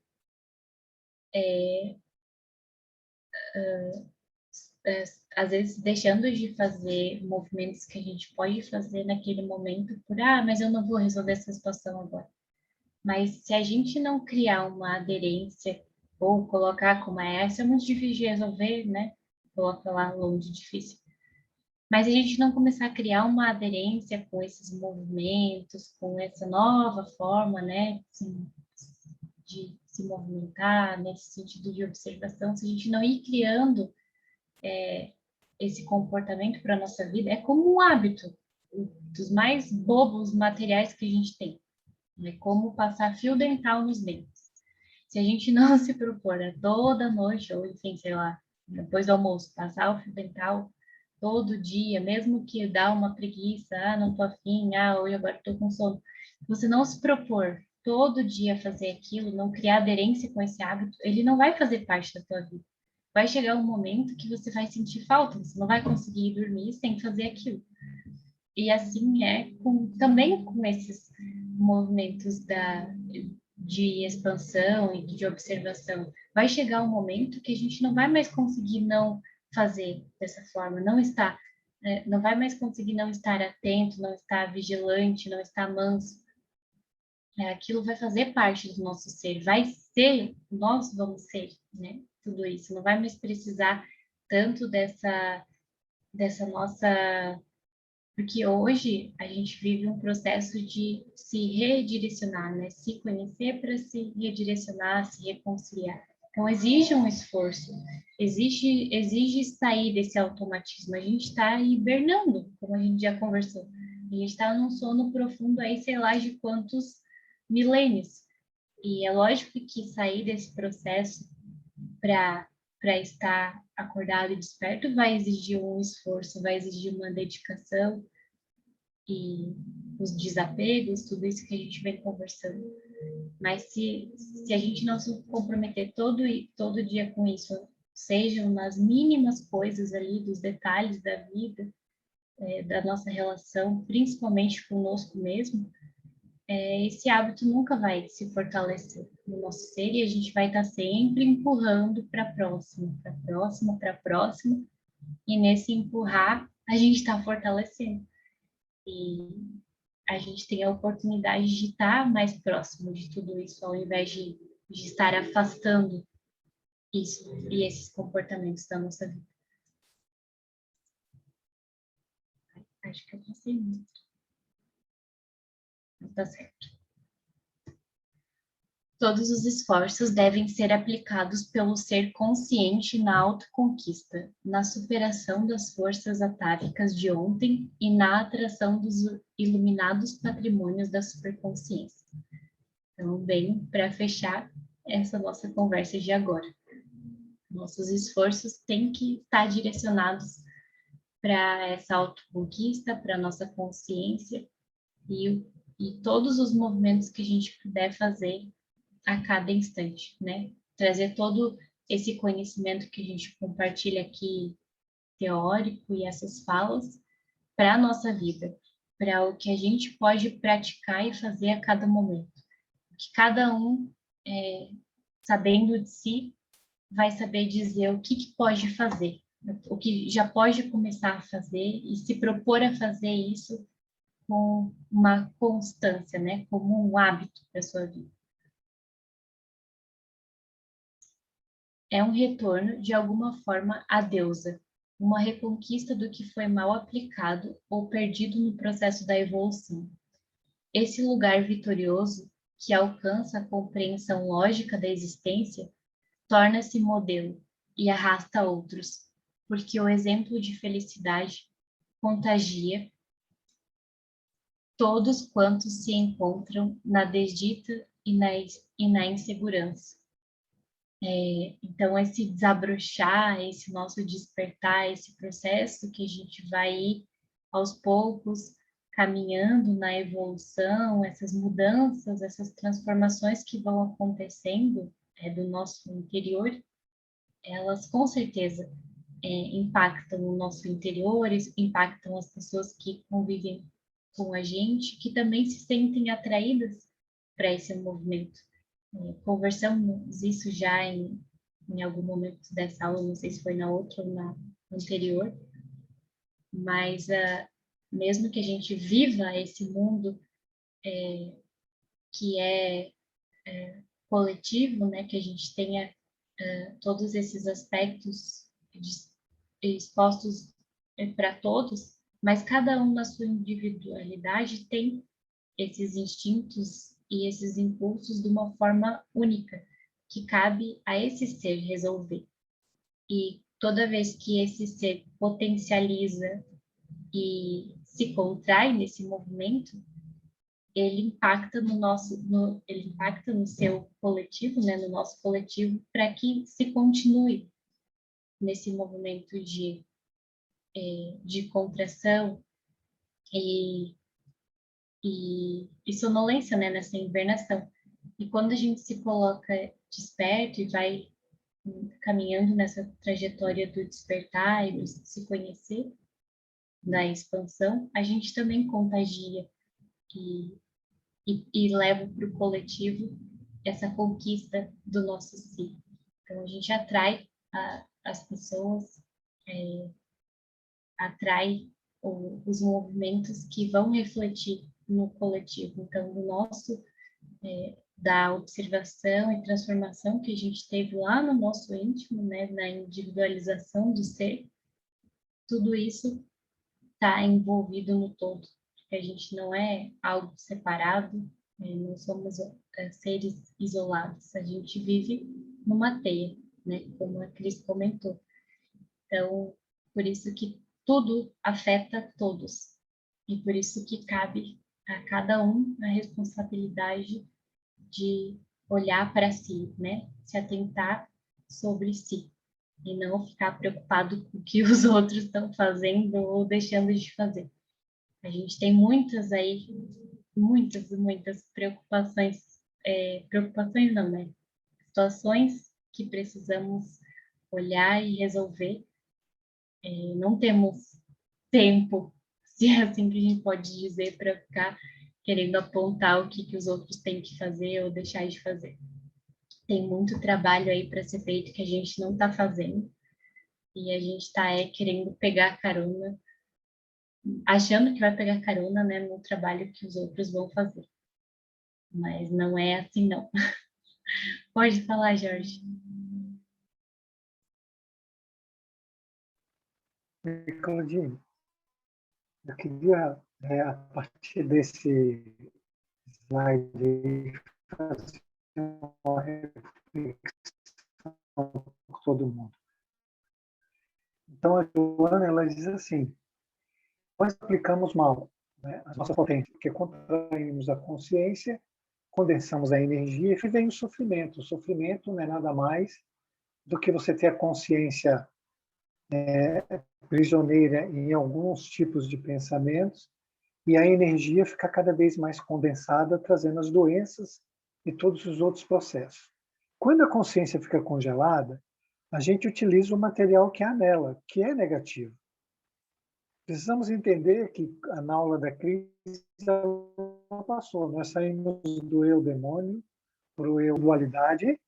às vezes deixando de fazer movimentos que a gente pode fazer naquele momento mas eu não vou resolver essa situação agora. Mas se a gente não criar uma aderência ou colocar como essa, é muito difícil de resolver, né? Coloca lá longe, difícil. Mas a gente não começar a criar uma aderência com esses movimentos, com essa nova forma, né, assim, de se movimentar, nesse sentido de observação, se a gente não ir criando esse comportamento para a nossa vida, é como um hábito, dos mais bobos materiais que a gente tem. É como passar fio dental nos dentes. Se a gente não se propor toda noite, ou enfim, sei lá, depois do almoço, passar o fio dental todo dia, mesmo que dá uma preguiça, não tô afim, hoje agora tô com sono. Você não se propor todo dia fazer aquilo, não criar aderência com esse hábito, ele não vai fazer parte da tua vida. Vai chegar um momento que você vai sentir falta, você não vai conseguir dormir sem fazer aquilo. E assim também com esses movimentos de expansão e de observação. Vai chegar um momento que a gente não vai mais conseguir não fazer dessa forma, não vai mais conseguir não estar atento, não estar vigilante, não estar manso. Aquilo vai fazer parte do nosso ser, nós vamos ser, né? Tudo isso, não vai mais precisar tanto dessa nossa. Porque hoje a gente vive um processo de se redirecionar, né? Se conhecer para se redirecionar, se reconciliar. Então, exige um esforço, exige sair desse automatismo. A gente está hibernando, como a gente já conversou. A gente está num sono profundo aí, sei lá de quantos milênios. E é lógico que sair desse processo para estar acordado e desperto vai exigir um esforço, vai exigir uma dedicação e os desapegos, tudo isso que a gente vem conversando. Mas se a gente não se comprometer todo dia com isso, sejam nas mínimas coisas ali, dos detalhes da vida, da nossa relação, principalmente conosco mesmo, esse hábito nunca vai se fortalecer no nosso ser e a gente vai estar sempre empurrando para a próxima, para a próxima, para a próxima. E nesse empurrar, a gente está fortalecendo. E a gente tem a oportunidade de estar mais próximo de tudo isso, ao invés de estar afastando isso e esses comportamentos da nossa vida. Acho que eu passei muito. Mas tá certo. Todos os esforços devem ser aplicados pelo ser consciente na autoconquista, na superação das forças atávicas de ontem e na atração dos iluminados patrimônios da superconsciência. Então, bem, para fechar essa nossa conversa de agora. Nossos esforços têm que estar direcionados para essa autoconquista, para a nossa consciência e todos os movimentos que a gente puder fazer a cada instante, né? Trazer todo esse conhecimento que a gente compartilha aqui, teórico, e essas falas, para a nossa vida, para o que a gente pode praticar e fazer a cada momento. Que cada um, sabendo de si, vai saber dizer o que pode fazer, o que já pode começar a fazer e se propor a fazer isso com uma constância, né? Como um hábito para sua vida. É um retorno, de alguma forma, à deusa, uma reconquista do que foi mal aplicado ou perdido no processo da evolução. Esse lugar vitorioso, que alcança a compreensão lógica da existência, torna-se modelo e arrasta outros, porque o exemplo de felicidade contagia todos quantos se encontram na desdita e na insegurança. Então, esse desabrochar, esse nosso despertar, esse processo que a gente vai ir aos poucos caminhando na evolução, essas mudanças, essas transformações que vão acontecendo do nosso interior, elas com certeza impactam o nosso interior, impactam as pessoas que convivem com a gente, que também se sentem atraídas para esse movimento. Conversamos isso já em algum momento dessa aula, não sei se foi na outra ou na anterior, mas mesmo que a gente viva esse mundo que é coletivo, né, que a gente tenha todos esses aspectos expostos para todos, mas cada um na sua individualidade tem esses instintos e esses impulsos de uma forma única, que cabe a esse ser resolver. E toda vez que esse ser potencializa e se contrai nesse movimento, ele impacta ele impacta no seu coletivo, né, no nosso coletivo, para que se continue nesse movimento de contração e sonolência, né, nessa invernação. E quando a gente se coloca desperto e vai caminhando nessa trajetória do despertar e do se conhecer, da expansão, a gente também contagia e leva para o coletivo essa conquista do nosso si. Então, a gente atrai as pessoas, atrai os movimentos que vão refletir no coletivo. Então, o nosso, da observação e transformação que a gente teve lá no nosso íntimo, né, na individualização do ser, tudo isso está envolvido no todo. Porque a gente não é algo separado, não somos seres isolados. A gente vive numa teia, né? Como a Cris comentou. Então, por isso que tudo afeta todos. E por isso que cabe a cada um a responsabilidade de olhar para si, né? Se atentar sobre si e não ficar preocupado com o que os outros estão fazendo ou deixando de fazer. A gente tem muitas aí, muitas preocupações, preocupações não, né? Situações que precisamos olhar e resolver. Não temos tempo, se é assim que a gente pode dizer, para ficar querendo apontar o que os outros têm que fazer ou deixar de fazer. Tem muito trabalho aí para ser feito que a gente não está fazendo e a gente está querendo pegar carona, achando que vai pegar carona, né, no trabalho que os outros vão fazer. Mas não é assim, não. Pode falar, Jorge. Claudine, eu queria, a partir desse slide aí, fazer uma reflexão por todo mundo. Então, a Joana, ela diz assim, nós aplicamos mal, né, a nossa potência, porque contraímos a consciência, condensamos a energia e vem o sofrimento. O sofrimento não é nada mais do que você ter a consciência prisioneira em alguns tipos de pensamentos e a energia fica cada vez mais condensada, trazendo as doenças e todos os outros processos. Quando a consciência fica congelada, a gente utiliza o material que há nela, que é negativo. Precisamos entender que na aula da crise ela passou. Nós saímos do eu-demônio para o eu-dualidade,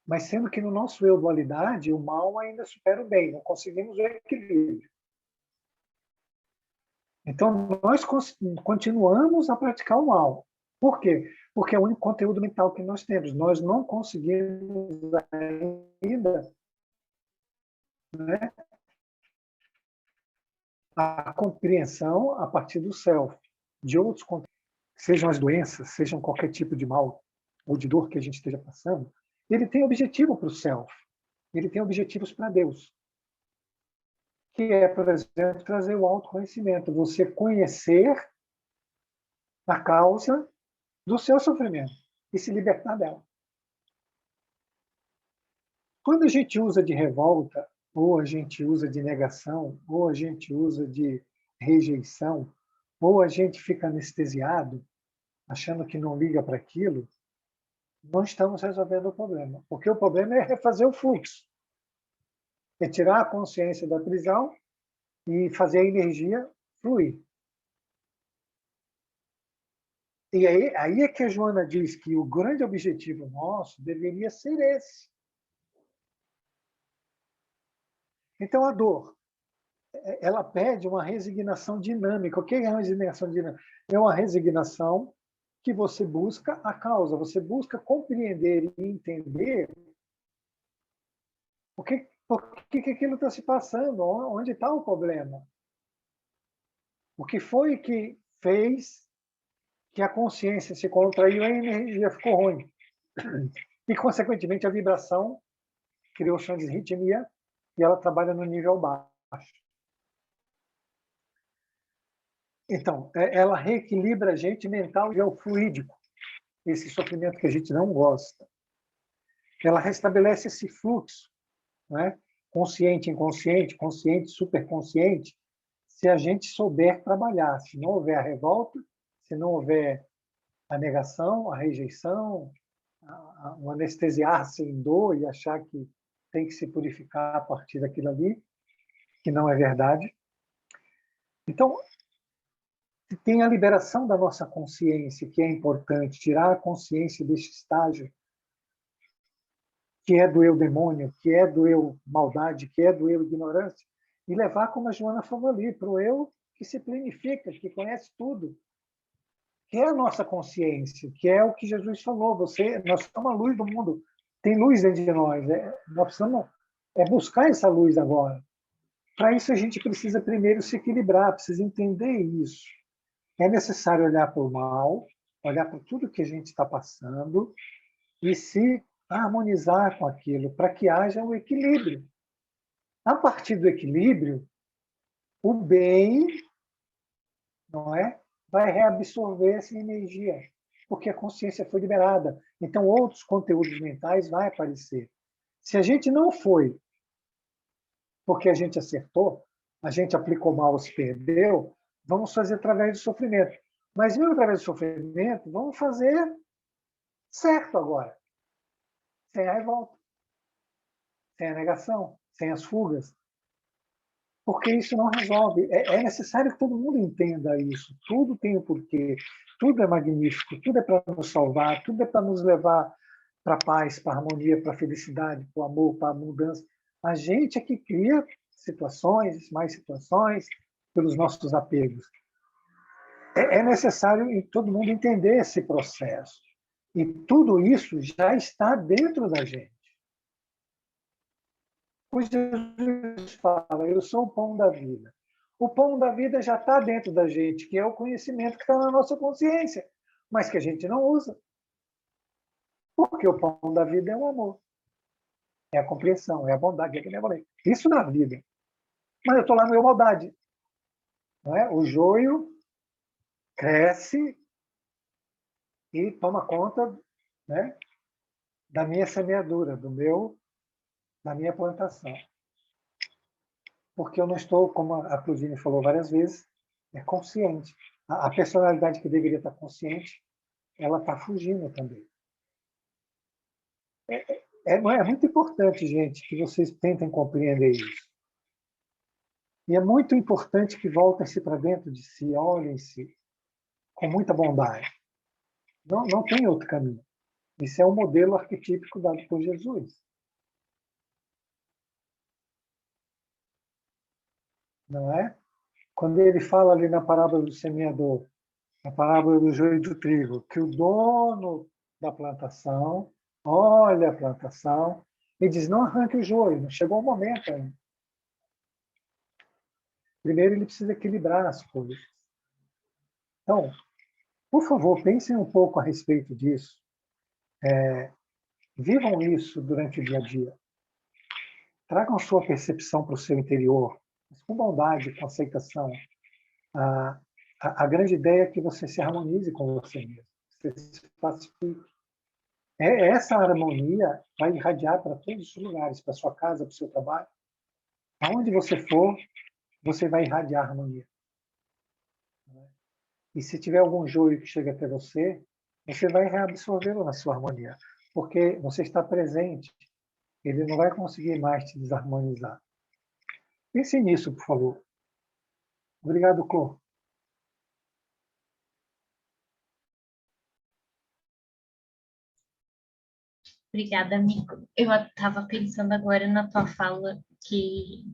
mas sendo que no nosso eu-dualidade o mal ainda supera o bem, não conseguimos o equilíbrio. Então, nós continuamos a praticar o mal. Por quê? Porque é o único conteúdo mental que nós temos. Nós não conseguimos ainda, né, a compreensão a partir do self, de outros conteúdos, sejam as doenças, sejam qualquer tipo de mal ou de dor que a gente esteja passando, ele tem objetivo para o self, ele tem objetivos para Deus, que é, por exemplo, trazer o autoconhecimento, você conhecer a causa do seu sofrimento e se libertar dela. Quando a gente usa de revolta, ou a gente usa de negação, ou a gente usa de rejeição, ou a gente fica anestesiado, achando que não liga para aquilo, não estamos resolvendo o problema. Porque o problema é refazer o fluxo. É tirar a consciência da prisão e fazer a energia fluir. E aí é que a Joana diz que o grande objetivo nosso deveria ser esse. Então, a dor, ela pede uma resignação dinâmica. O que é uma resignação dinâmica? É uma resignação que você busca a causa, você busca compreender e entender por que aquilo está se passando, onde está o problema. O que foi que fez que a consciência se contraiu e a energia ficou ruim. E, consequentemente, a vibração criou-se uma desritmia e ela trabalha no nível baixo. Então, ela reequilibra a gente mental e fluídico, esse sofrimento que a gente não gosta. Ela restabelece esse fluxo, né? Consciente, inconsciente, consciente, superconsciente, se a gente souber trabalhar. Se não houver a revolta, se não houver a negação, a rejeição, o anestesiar-se em dor e achar que tem que se purificar a partir daquilo ali, que não é verdade. Então, tem a liberação da nossa consciência, que é importante, tirar a consciência deste estágio, que é do eu demônio, que é do eu maldade, que é do eu ignorância, e levar, como a Joana falou ali, para o eu que se planifica, que conhece tudo, que é a nossa consciência, que é o que Jesus falou, nós somos a luz do mundo, tem luz dentro de nós, nós precisamos buscar essa luz agora. Para isso a gente precisa primeiro se equilibrar, precisa entender isso. É necessário olhar para o mal, olhar para tudo que a gente está passando e se harmonizar com aquilo, para que haja um equilíbrio. A partir do equilíbrio, o bem, não é, vai reabsorver essa energia, porque a consciência foi liberada. Então, outros conteúdos mentais vão aparecer. Se a gente não foi porque a gente acertou, a gente aplicou mal, se perdeu, vamos fazer através do sofrimento. Mas mesmo através do sofrimento, vamos fazer certo agora, sem a revolta, sem a negação, sem as fugas, porque isso não resolve. É necessário que todo mundo entenda isso. Tudo tem um porquê, tudo é magnífico, tudo é para nos salvar, tudo é para nos levar para a paz, para a harmonia, para a felicidade, para o amor, para a mudança. A gente é que cria situações, mais situações, pelos nossos apegos. É necessário todo mundo entender esse processo. E tudo isso já está dentro da gente. O Jesus fala, eu sou o pão da vida. O pão da vida já está dentro da gente, que é o conhecimento que está na nossa consciência, mas que a gente não usa. Porque o pão da vida é o amor, é a compreensão, é a bondade, é que nem eu falei. Isso na vida. Mas eu estou lá na minha maldade. Não é? O joio cresce e toma conta, né, da minha semeadura, da minha plantação. Porque eu não estou, como a Claudine falou várias vezes, consciente. A personalidade que deveria estar consciente, ela está fugindo também. É muito importante, gente, que vocês tentem compreender isso. E é muito importante que voltem-se para dentro de si, olhem-se com muita bondade. Não tem outro caminho. Esse é o modelo arquetípico dado por Jesus. Não é? Quando ele fala ali na parábola do semeador, na parábola do joio e do trigo, que o dono da plantação olha a plantação e diz, não arranque o joio, não chegou o momento ainda. Primeiro ele precisa equilibrar as coisas. Então, por favor, pensem um pouco a respeito disso. Vivam isso durante o dia a dia. Tragam sua percepção para o seu interior, mas com bondade, com aceitação. A grande ideia é que você se harmonize com você mesmo, você se pacifique. Essa harmonia vai irradiar para todos os lugares, para sua casa, para o seu trabalho. Aonde você for, você vai irradiar harmonia. E se tiver algum joio que chega até você, você vai reabsorvê-lo na sua harmonia, porque você está presente. Ele não vai conseguir mais te desarmonizar. Pense nisso, por favor. Obrigado, Clô. Obrigada, amigo. Eu estava pensando agora na tua fala que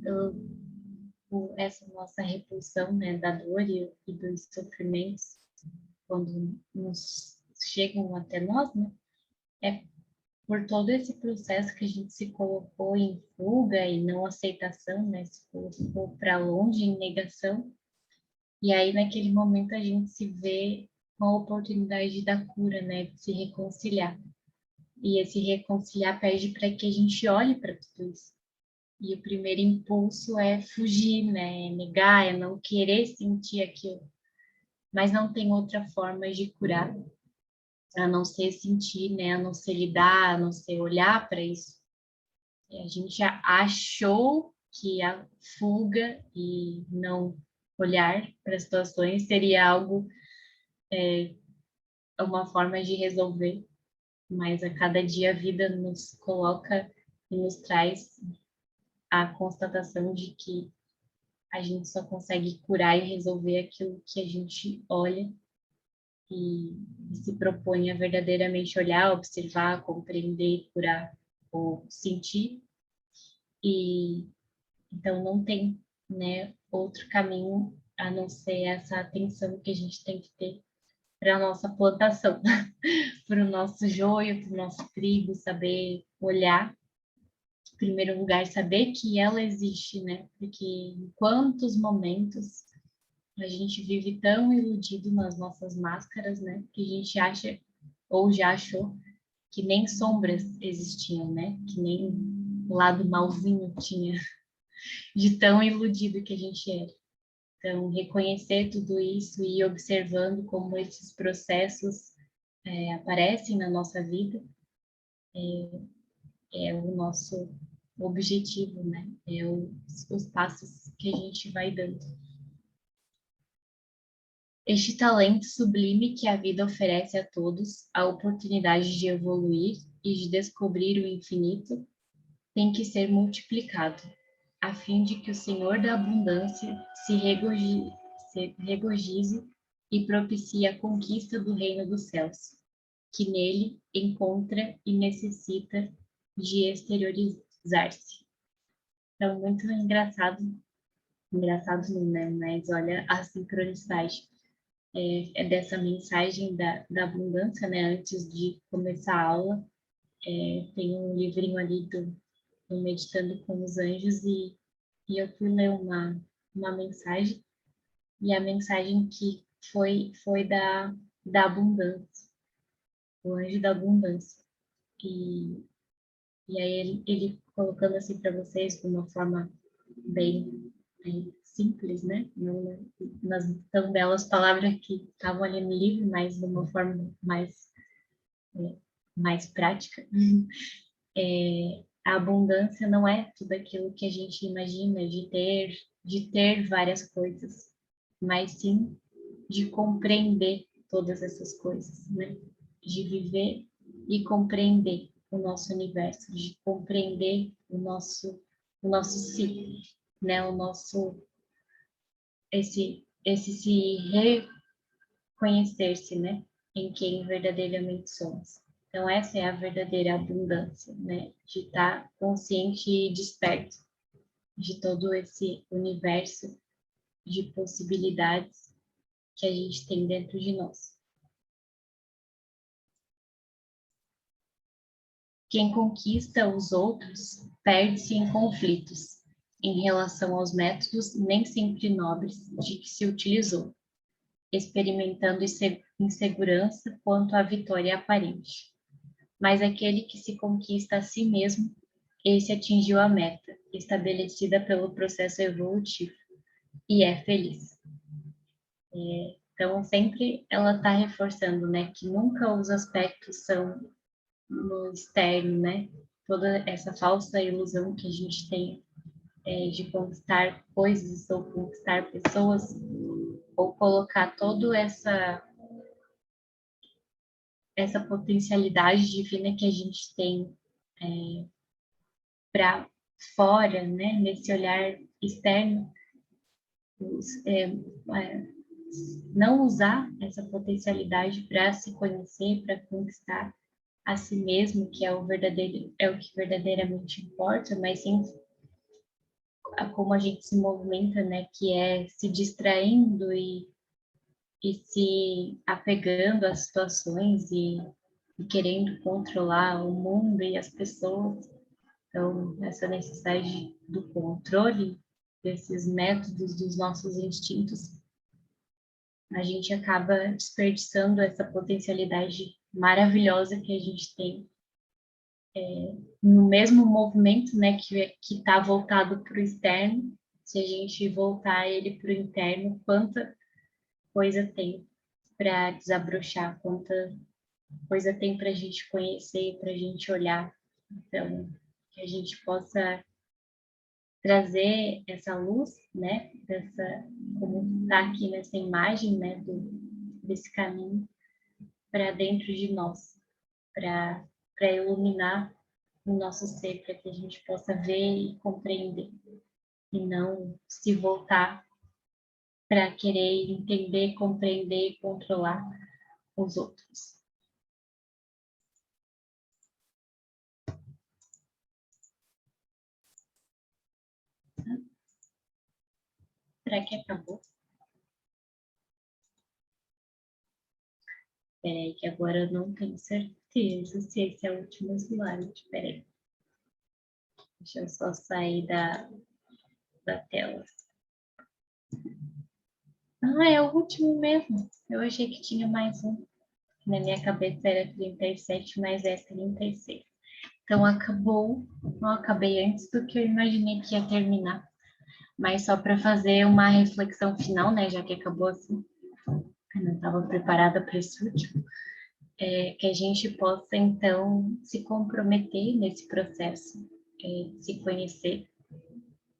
essa nossa repulsão, né, da dor e dos sofrimentos, quando nos chegam até nós, né, é por todo esse processo que a gente se colocou em fuga e não aceitação, né, se colocou para longe em negação, e aí naquele momento a gente se vê com a oportunidade da cura, né, de se reconciliar. E esse reconciliar pede para que a gente olhe para tudo isso. E o primeiro impulso é fugir, né, é negar, é não querer sentir aquilo. Mas não tem outra forma de curar, a não ser sentir, né, a não ser lidar, a não ser olhar para isso. E a gente achou que a fuga e não olhar para as situações seria algo, uma forma de resolver, mas a cada dia a vida nos coloca e nos traz a constatação de que a gente só consegue curar e resolver aquilo que a gente olha e se propõe a verdadeiramente olhar, observar, compreender, curar ou sentir. E então não tem, né, outro caminho a não ser essa atenção que a gente tem que ter para a nossa plantação, para o nosso joio, para o nosso trigo, saber olhar, em primeiro lugar, saber que ela existe, né? Porque em quantos momentos a gente vive tão iludido nas nossas máscaras, né? Que a gente acha, ou já achou, que nem sombras existiam, né? Que nem o lado malzinho tinha, de tão iludido que a gente era. Então, reconhecer tudo isso e ir observando como esses processos aparecem na nossa vida é o nosso objetivo, né? É os passos que a gente vai dando. Este talento sublime que a vida oferece a todos, a oportunidade de evoluir e de descobrir o infinito, tem que ser multiplicado, a fim de que o Senhor da abundância se regozije e propicie a conquista do reino dos céus, que nele encontra e necessita de exteriorizar-se. Então, muito engraçado não, né? Mas olha a sincronicidade dessa mensagem da abundância, né? Antes de começar a aula, tem um livrinho ali do Meditando com os Anjos e eu fui ler uma mensagem, e a mensagem que foi da abundância, o anjo da abundância. E aí ele colocando assim para vocês de uma forma bem simples, né? Não nas tão belas palavras que estavam ali no livro, mas de uma forma mais prática. A abundância não é tudo aquilo que a gente imagina de ter várias coisas, mas sim de compreender todas essas coisas, né? De viver e compreender o nosso universo, de compreender o nosso ciclo, né? O nosso esse se reconhecer-se, né? Em quem verdadeiramente somos. Então, essa é a verdadeira abundância, né? De estar consciente e desperto de todo esse universo de possibilidades que a gente tem dentro de nós. Quem conquista os outros perde-se em conflitos em relação aos métodos nem sempre nobres de que se utilizou, experimentando insegurança quanto à vitória aparente. Mas aquele que se conquista a si mesmo, esse atingiu a meta estabelecida pelo processo evolutivo e é feliz. Então, sempre ela está reforçando, né, que nunca os aspectos são no externo, né? Toda essa falsa ilusão que a gente tem de conquistar coisas ou conquistar pessoas, ou colocar toda essa potencialidade divina que a gente tem para fora, né? Nesse olhar externo, não usar essa potencialidade para se conhecer, para conquistar a si mesmo, que é o que verdadeiramente importa, mas sim como a gente se movimenta, né, que é se distraindo e se apegando às situações e querendo controlar o mundo e as pessoas. Então, essa necessidade do controle desses métodos dos nossos instintos, a gente acaba desperdiçando essa potencialidade maravilhosa que a gente tem no mesmo movimento, né, que está voltado para o externo. Se a gente voltar ele para o interno, quanta coisa tem para desabrochar, quanta coisa tem para a gente conhecer, para a gente olhar. Então, que a gente possa trazer essa luz, né, como está aqui nessa imagem, né, desse caminho para dentro de nós, para iluminar o nosso ser, para que a gente possa ver e compreender, e não se voltar para querer entender, compreender e controlar os outros. Será que acabou? Peraí, que agora eu não tenho certeza se esse é o último slide. Peraí. Deixa eu só sair da tela. Ah, é o último mesmo. Eu achei que tinha mais um. Na minha cabeça era 37, mas é 36. Então, acabou, eu acabei antes do que eu imaginei que ia terminar. Mas só para fazer uma reflexão final, né, já que acabou assim, eu não estava preparada para esse último, que a gente possa, então, se comprometer nesse processo, se conhecer.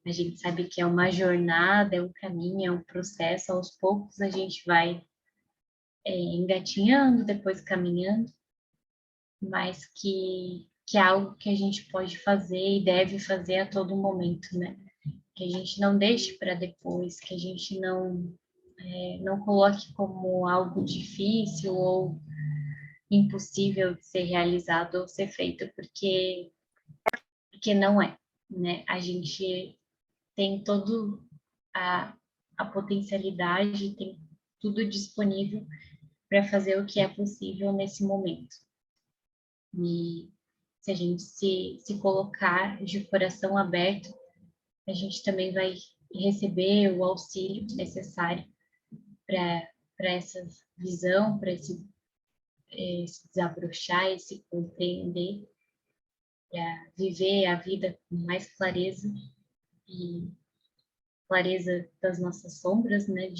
A gente sabe que é uma jornada, é um caminho, é um processo, aos poucos a gente vai engatinhando, depois caminhando, mas que é algo que a gente pode fazer e deve fazer a todo momento, né? Que a gente não deixe para depois, que a gente não coloque como algo difícil ou impossível de ser realizado ou ser feito, porque não é, né? A gente tem todo a potencialidade, tem tudo disponível para fazer o que é possível nesse momento. E se a gente se colocar de coração aberto, a gente também vai receber o auxílio necessário para essa visão, para esse desabrochar e se compreender, para viver a vida com mais clareza e clareza das nossas sombras, né,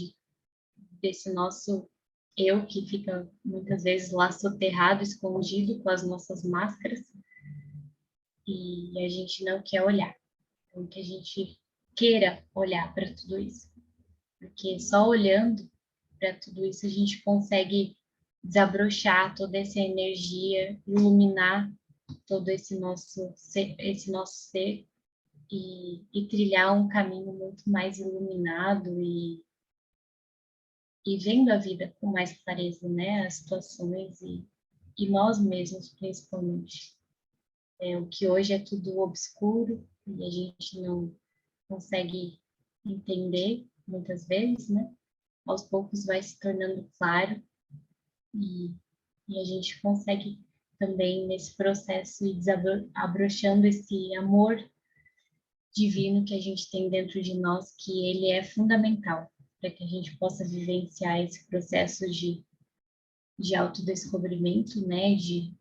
desse nosso eu que fica muitas vezes lá soterrado, escondido com as nossas máscaras, e a gente não quer olhar. Então, que a gente queira olhar para tudo isso, porque só olhando para tudo isso a gente consegue desabrochar toda essa energia, iluminar todo esse nosso ser e trilhar um caminho muito mais iluminado e vendo a vida com mais clareza, né? As situações e nós mesmos, principalmente. O que hoje é tudo obscuro e a gente não consegue entender muitas vezes, né? Aos poucos vai se tornando claro e a gente consegue também nesse processo ir desabrochando esse amor divino que a gente tem dentro de nós, que ele é fundamental para que a gente possa vivenciar esse processo de autodescobrimento, né, de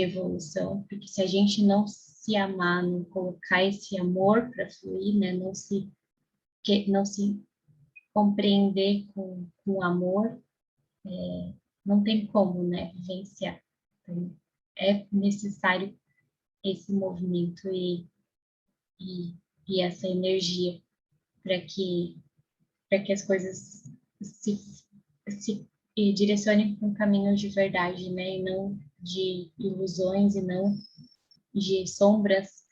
evolução, porque se a gente não se amar, não colocar esse amor para fluir, né, não se compreender com amor, não tem como, né, vivenciar. Então, é necessário esse movimento e essa energia para que as coisas se direcionem para um caminho de verdade, né? E não de ilusões e não de sombras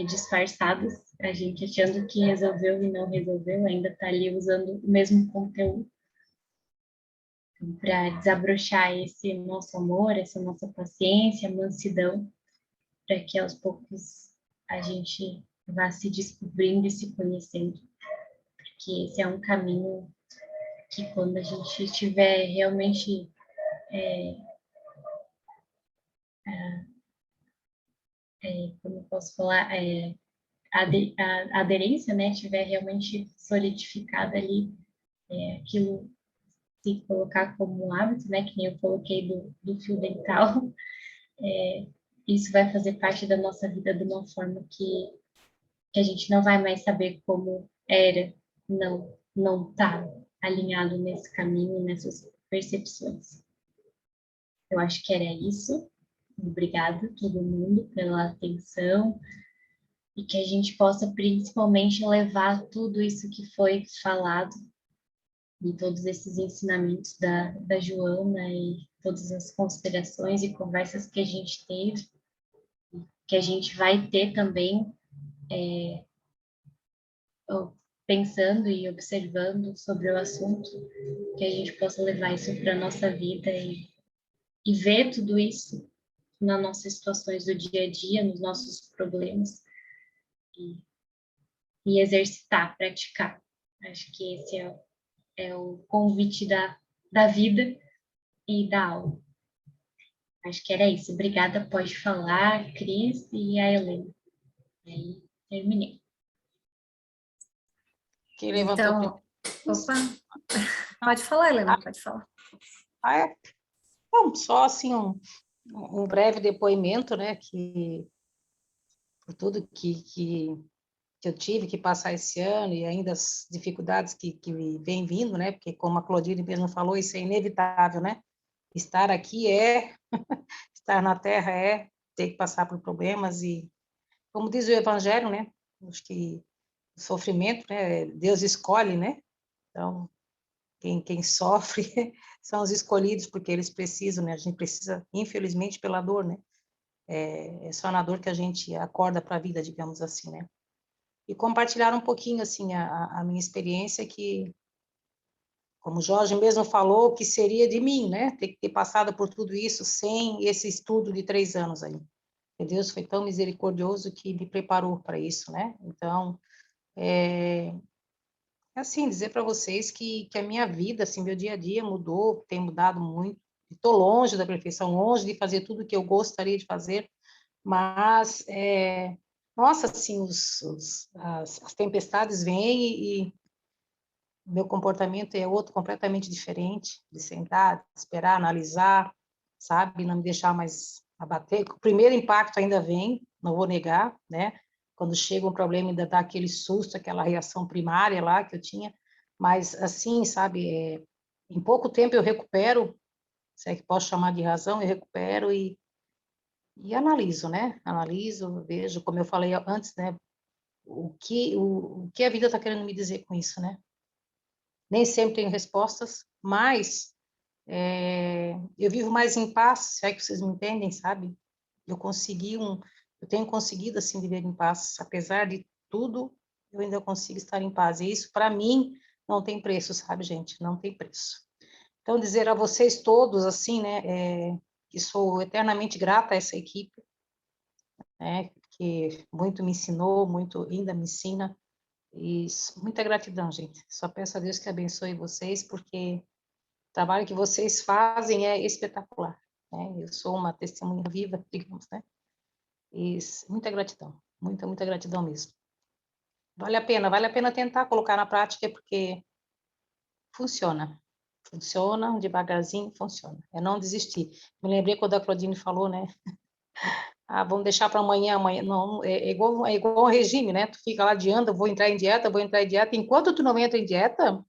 disfarçadas, a gente achando que resolveu e não resolveu, ainda está ali usando o mesmo conteúdo para desabrochar esse nosso amor, essa nossa paciência, mansidão, para que aos poucos a gente vá se descobrindo e se conhecendo, porque esse é um caminho que quando a gente estiver realmente como eu posso falar, a aderência, né, estiver realmente solidificada ali, aquilo se colocar como um hábito, né, que nem eu coloquei do fio dental, isso vai fazer parte da nossa vida de uma forma que a gente não vai mais saber como era, não tá alinhado nesse caminho, nessas percepções. Eu acho que era isso. Obrigada a todo mundo pela atenção e que a gente possa principalmente levar tudo isso que foi falado e todos esses ensinamentos da Joana e todas as considerações e conversas que a gente teve, que a gente vai ter também pensando e observando sobre o assunto, que a gente possa levar isso para a nossa vida e ver tudo isso nas nossas situações do dia a dia, nos nossos problemas, e exercitar, praticar. Acho que esse é o convite da vida e da aula. Acho que era isso. Obrigada, pode falar, Cris e a Helena. Aí, terminei. Quem levantou Então, opa, pode falar, Helena, pode falar. Ah, é? Bom, só assim um breve depoimento, né, que por tudo que eu tive que passar esse ano e ainda as dificuldades que vem vindo, né, porque como a Claudine mesmo falou, isso é inevitável, né, estar aqui estar na Terra ter que passar por problemas e, como diz o Evangelho, né, acho que o sofrimento, né, Deus escolhe, né, então quem sofre são os escolhidos, porque eles precisam, né? A gente precisa, infelizmente, pela dor, né? É só na dor que a gente acorda para a vida, digamos assim, né? E compartilhar um pouquinho, assim, a minha experiência que, como o Jorge mesmo falou, que seria de mim, né? Ter passado por tudo isso sem esse estudo de 3 anos aí. E Deus foi tão misericordioso que me preparou para isso, né? Então, assim, dizer para vocês que a minha vida, assim, meu dia a dia mudou, tem mudado muito. Estou longe da perfeição, longe de fazer tudo o que eu gostaria de fazer, mas, nossa, assim, as tempestades vêm e meu comportamento é outro completamente diferente, de sentar, de esperar, analisar, sabe, não me deixar mais abater. O primeiro impacto ainda vem, não vou negar, né? Quando chega um problema, ainda dá aquele susto, aquela reação primária lá que eu tinha, mas assim, sabe, em pouco tempo eu recupero, se é que posso chamar de razão, eu recupero e analiso, né? Analiso, vejo, como eu falei antes, né? O que a vida está querendo me dizer com isso, né? Nem sempre tenho respostas, mas eu vivo mais em paz, se é que vocês me entendem, sabe? Eu tenho conseguido, assim, viver em paz, apesar de tudo, eu ainda consigo estar em paz, e isso, para mim, não tem preço, sabe, gente? Não tem preço. Então, dizer a vocês todos, assim, né, que sou eternamente grata a essa equipe, né, que muito me ensinou, muito ainda me ensina, e muita gratidão, gente. Só peço a Deus que abençoe vocês, porque o trabalho que vocês fazem é espetacular, né? Eu sou uma testemunha viva, digamos, né? E muita gratidão, muita gratidão mesmo. Vale a pena tentar colocar na prática, porque funciona. Funciona, devagarzinho funciona. É não desistir. Me lembrei quando a Claudine falou, né? Ah, vamos deixar para amanhã, amanhã. Não, é igual um regime, né? Tu fica lá adiando, vou entrar em dieta, vou entrar em dieta. Enquanto tu não entra em dieta,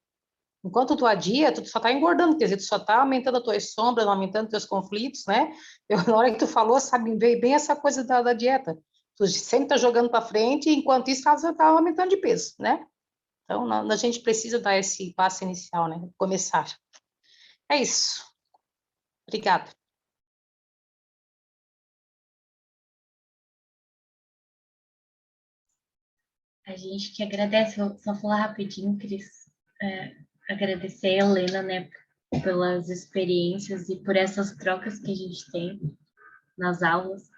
enquanto tu adia, tu só está engordando, quer dizer, tu só está aumentando as tuas sombras, aumentando teus conflitos, né? Na hora que tu falou, sabe, veio bem essa coisa da dieta. Tu sempre está jogando para frente, enquanto isso está aumentando de peso, né? Então, a gente precisa dar esse passo inicial, né? Começar. É isso. Obrigada. A gente que agradece, vou só falar rapidinho, Cris, agradecer a Helena, né, pelas experiências e por essas trocas que a gente tem nas aulas,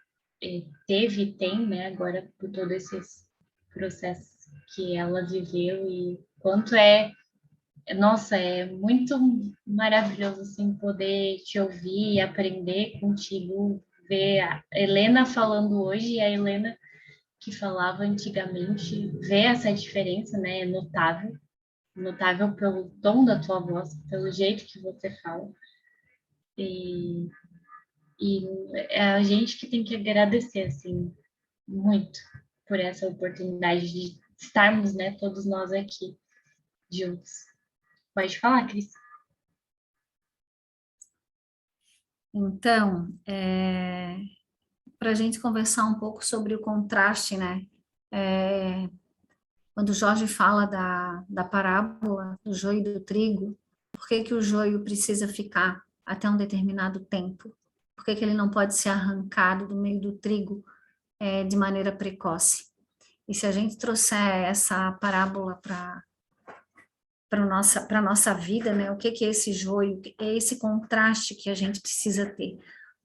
teve e tem, né, agora por todos esses processos que ela viveu e quanto nossa, é muito maravilhoso, assim, poder te ouvir e aprender contigo, ver a Helena falando hoje e a Helena que falava antigamente, ver essa diferença, né, é notável, notável pelo tom da tua voz, pelo jeito que você fala. E, e é a gente que tem que agradecer, assim, muito por essa oportunidade de estarmos, né, todos nós aqui juntos. Pode falar, Cris. Então, para a gente conversar um pouco sobre o contraste, né? Quando o Jorge fala da parábola do joio e do trigo, por que que o joio precisa ficar até um determinado tempo? Por que que ele não pode ser arrancado do meio do trigo de maneira precoce? E se a gente trouxer essa parábola para a nossa vida, né? O que que é esse joio? É esse contraste que a gente precisa ter.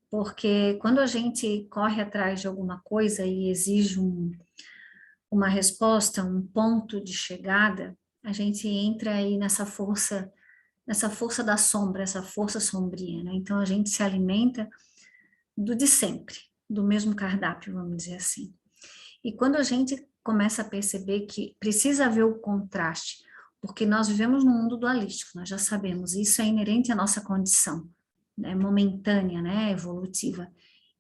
Porque quando a gente corre atrás de alguma coisa e exige uma resposta, um ponto de chegada, a gente entra aí nessa força da sombra, essa força sombria, né? Então a gente se alimenta do de sempre, do mesmo cardápio, vamos dizer assim. E quando a gente começa a perceber que precisa haver o contraste, porque nós vivemos num mundo dualístico, nós já sabemos, isso é inerente à nossa condição, momentânea, né, evolutiva.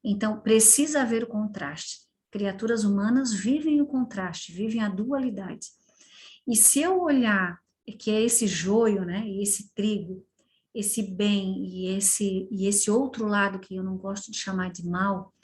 Então, precisa haver o contraste. Criaturas humanas vivem o contraste, vivem a dualidade. E se eu olhar que é esse joio, né, e esse trigo, esse bem e esse outro lado que eu não gosto de chamar de mal,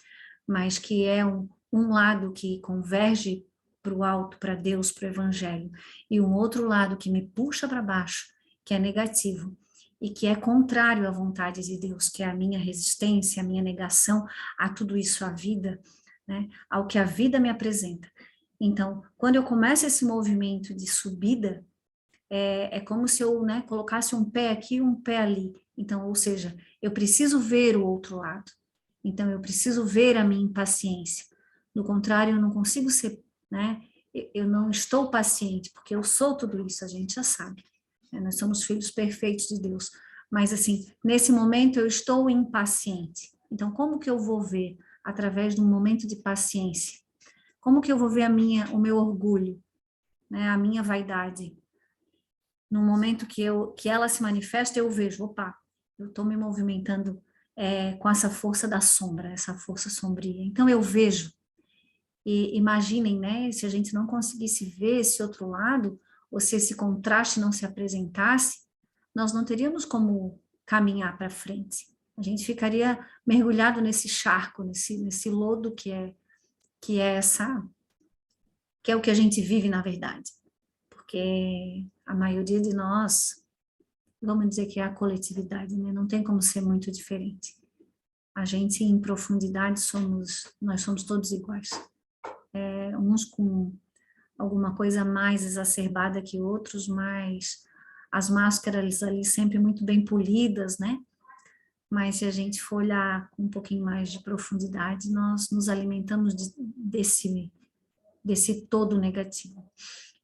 mas que é um lado que converge para o alto, para Deus, para o Evangelho, e um outro lado que me puxa para baixo, que é negativo, e que é contrário à vontade de Deus, que é a minha resistência, a minha negação a tudo isso, à vida, né, ao que a vida me apresenta. Então, quando eu começo esse movimento de subida, é como se eu, né, colocasse um pé aqui e um pé ali. Então, ou seja, eu preciso ver o outro lado. Então, eu preciso ver a minha impaciência. Do contrário, eu não consigo ser, né, eu não estou paciente, porque eu sou tudo isso, a gente já sabe. Né, nós somos filhos perfeitos de Deus. Mas, assim, nesse momento eu estou impaciente. Então, como que eu vou ver? Através de um momento de paciência. Como que eu vou ver o meu orgulho, né, a minha vaidade? No momento que ela se manifesta, eu vejo, opa, eu estou me movimentando com essa força da sombra, essa força sombria. Então eu vejo. E imaginem, né, se a gente não conseguisse ver esse outro lado, ou se esse contraste não se apresentasse, nós não teríamos como caminhar para frente. A gente ficaria mergulhado nesse charco, nesse lodo que é o que a gente vive na verdade. Porque a maioria de nós, vamos dizer que é a coletividade, né? Não tem como ser muito diferente. A gente, em profundidade, nós somos todos iguais. Uns com alguma coisa mais exacerbada que outros, mas as máscaras ali sempre muito bem polidas, né? Mas se a gente for olhar com um pouquinho mais de profundidade, nós nos alimentamos desse todo negativo.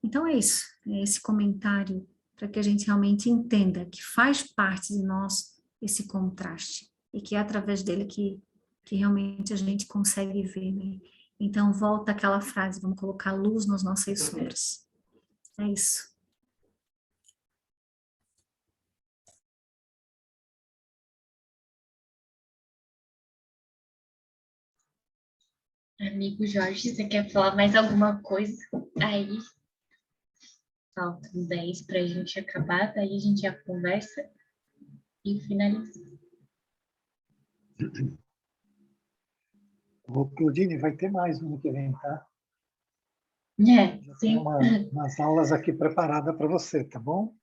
Então é isso, é esse comentário para que a gente realmente entenda que faz parte de nós esse contraste e que é através dele que realmente a gente consegue ver, né? Então volta aquela frase, vamos colocar luz nas nossas sombras. É isso. Amigo Jorge, você quer falar mais alguma coisa? Aí, faltam 10 para a gente acabar, daí a gente já conversa e finaliza. O Claudine vai ter mais no ano que vem, tá? É, Já tem sim. umas aulas aqui preparadas para você, tá bom?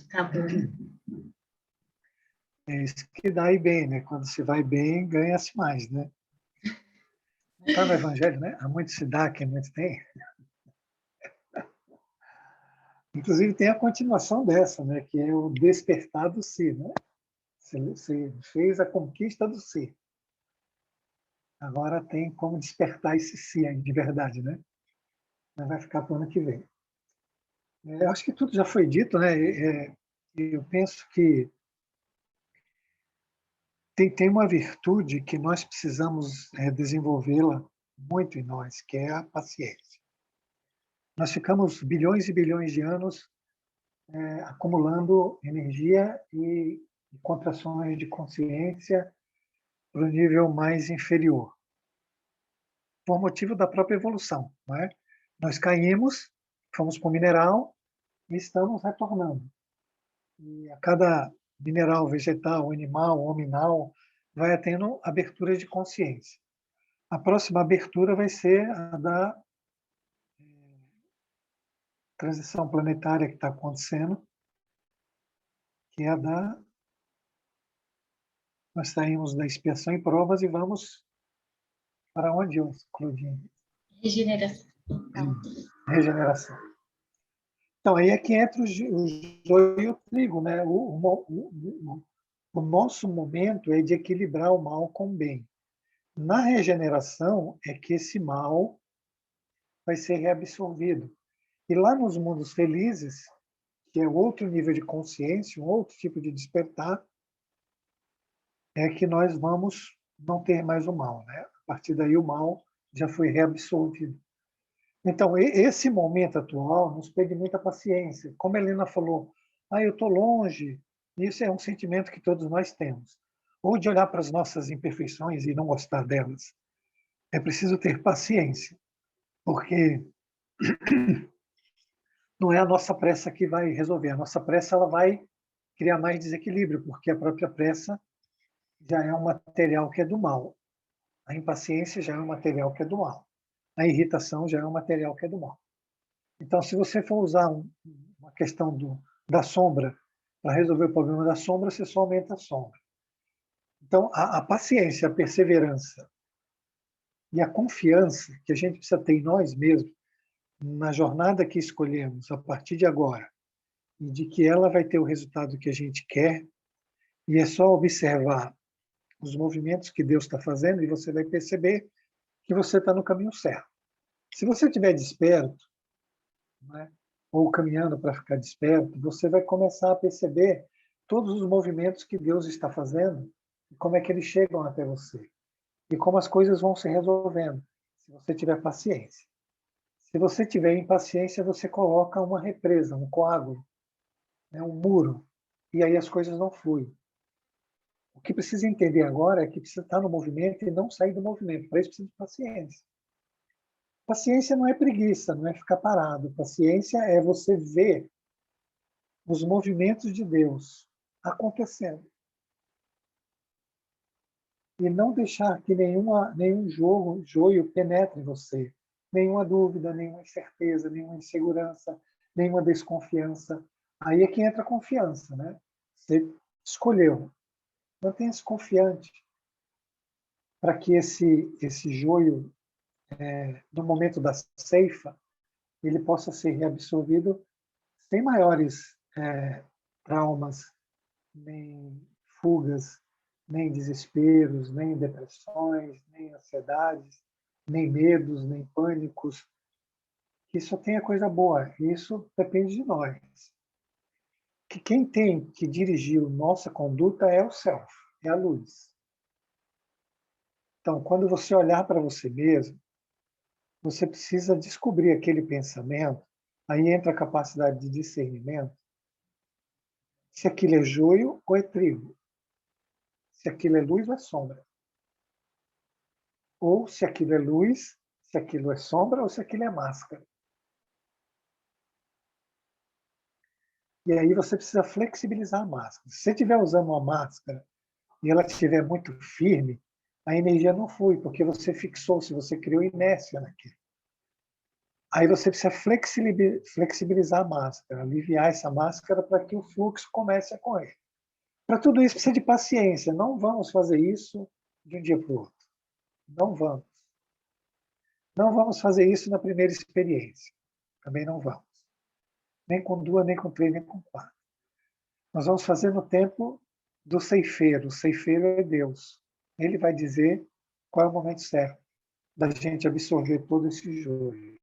Tá bom. É isso que dá ir bem, né? Quando se vai bem, ganha-se mais, né? Está no Evangelho, né? Há muito se dá, quem muito tem. Inclusive tem a continuação dessa, né? Que é o despertar do si, né? Você fez a conquista do si. Agora tem como despertar esse si aí, de verdade, né? Mas vai ficar para o ano que vem. Eu acho que tudo já foi dito, né? Eu penso que tem uma virtude que nós precisamos desenvolvê-la muito em nós, que é a paciência. Nós ficamos bilhões e bilhões de anos acumulando energia e contrações de consciência para o nível mais inferior, por motivo da própria evolução. Não é? Nós caímos, fomos para o mineral e estamos retornando. E a cada mineral, vegetal, animal, hominal, vai tendo aberturas de consciência. A próxima abertura vai ser a da transição planetária que está acontecendo, que é a da... Nós saímos da expiação e provas e vamos para onde, Claudinho? Regeneração. Regeneração. Então, aí é que entra o joio e o trigo. Né? O nosso momento é de equilibrar o mal com o bem. Na regeneração é que esse mal vai ser reabsorvido. E lá nos mundos felizes, que é outro nível de consciência, um outro tipo de despertar, é que nós vamos não ter mais o mal. Né? A partir daí o mal já foi reabsorvido. Então, esse momento atual nos pede muita paciência. Como a Helena falou, eu estou longe, isso é um sentimento que todos nós temos. ou de olhar para as nossas imperfeições e não gostar delas. É preciso ter paciência, porque não é a nossa pressa que vai resolver. A nossa pressa ela vai criar mais desequilíbrio, porque a própria pressa já é um material que é do mal. A impaciência já é um material que é do mal. A irritação já é um material que é do mal. Então, se você for usar uma questão da sombra para resolver o problema da sombra, você só aumenta a sombra. Então, a paciência, a perseverança e a confiança que a gente precisa ter em nós mesmos, na jornada que escolhemos a partir de agora, e de que ela vai ter o resultado que a gente quer, e é só observar os movimentos que Deus está fazendo e você vai perceber que você está no caminho certo. Se você estiver desperto, né, ou caminhando para ficar desperto, você vai começar a perceber todos os movimentos que Deus está fazendo e como é que eles chegam até você e como as coisas vão se resolvendo, se você tiver paciência. Se você tiver impaciência, você coloca uma represa, um coágulo, né, um muro, e aí as coisas não fluem. O que precisa entender agora é que precisa estar no movimento e não sair do movimento. Para isso precisa de paciência. Paciência não é preguiça, não é ficar parado. Paciência é você ver os movimentos de Deus acontecendo. E não deixar que nenhum joio penetre em você. Nenhuma dúvida, nenhuma incerteza, nenhuma insegurança, nenhuma desconfiança. Aí é que entra a confiança, né? Você escolheu. Mantenha-se confiante para que esse joio, no momento da ceifa, ele possa ser reabsorvido sem maiores traumas, nem fugas, nem desesperos, nem depressões, nem ansiedades, nem medos, nem pânicos. Que só tenha coisa boa. Isso depende de nós. Que quem tem que dirigir nossa conduta é o self, é a luz. Então, quando você olhar para você mesmo, você precisa descobrir aquele pensamento, aí entra a capacidade de discernimento, se aquilo é joio ou é trigo, se aquilo é luz ou é sombra, ou se aquilo é luz, se aquilo é sombra ou se aquilo é máscara. E aí você precisa flexibilizar a máscara. Se você estiver usando uma máscara e ela estiver muito firme, a energia não flui, porque você fixou, se você criou inércia naquilo. Aí você precisa flexibilizar a máscara, aliviar essa máscara para que o fluxo comece a correr. Para tudo isso precisa de paciência. Não vamos fazer isso de um dia para o outro. Não vamos. Não vamos fazer isso na primeira experiência. Também não vamos. Nem com duas, nem com três, nem com quatro. Nós vamos fazer no tempo do ceifeiro. O ceifeiro é Deus. Ele vai dizer qual é o momento certo da gente absorver todo esse joio.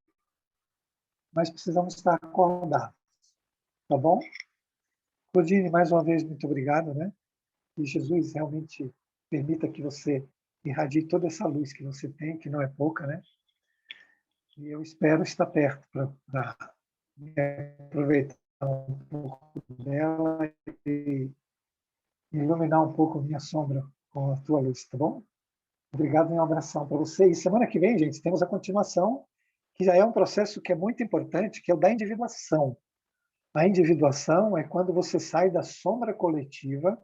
Mas precisamos estar acordados. Tá bom? Claudine, mais uma vez, muito obrigado, né? Que Jesus realmente permita que você irradie toda essa luz que você tem, que não é pouca, né? E eu espero estar perto para aproveitar um pouco dela e iluminar um pouco a minha sombra com a tua luz, tá bom? Obrigado e um abração para você. E semana que vem, gente, temos a continuação, que já é um processo que é muito importante, que é o da individuação. A individuação é quando você sai da sombra coletiva.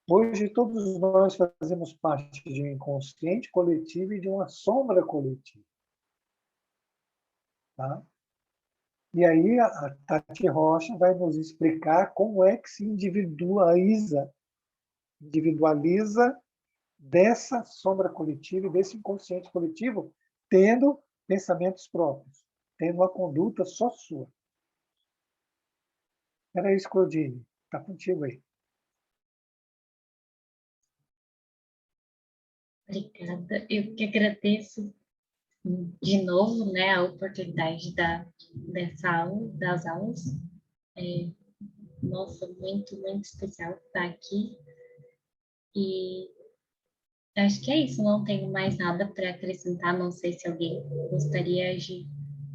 Hoje, todos nós fazemos parte de um inconsciente coletivo e de uma sombra coletiva. Tá? E aí, a Tati Rocha vai nos explicar como é que se individualiza dessa sombra coletiva e desse inconsciente coletivo, tendo pensamentos próprios, tendo uma conduta só sua. Era isso, Claudine. Está contigo aí. Obrigada. Eu que agradeço de novo, né, a oportunidade dessa aula, das aulas. Nossa, muito, muito especial estar aqui. E acho que é isso, não tenho mais nada para acrescentar. Não sei se alguém gostaria de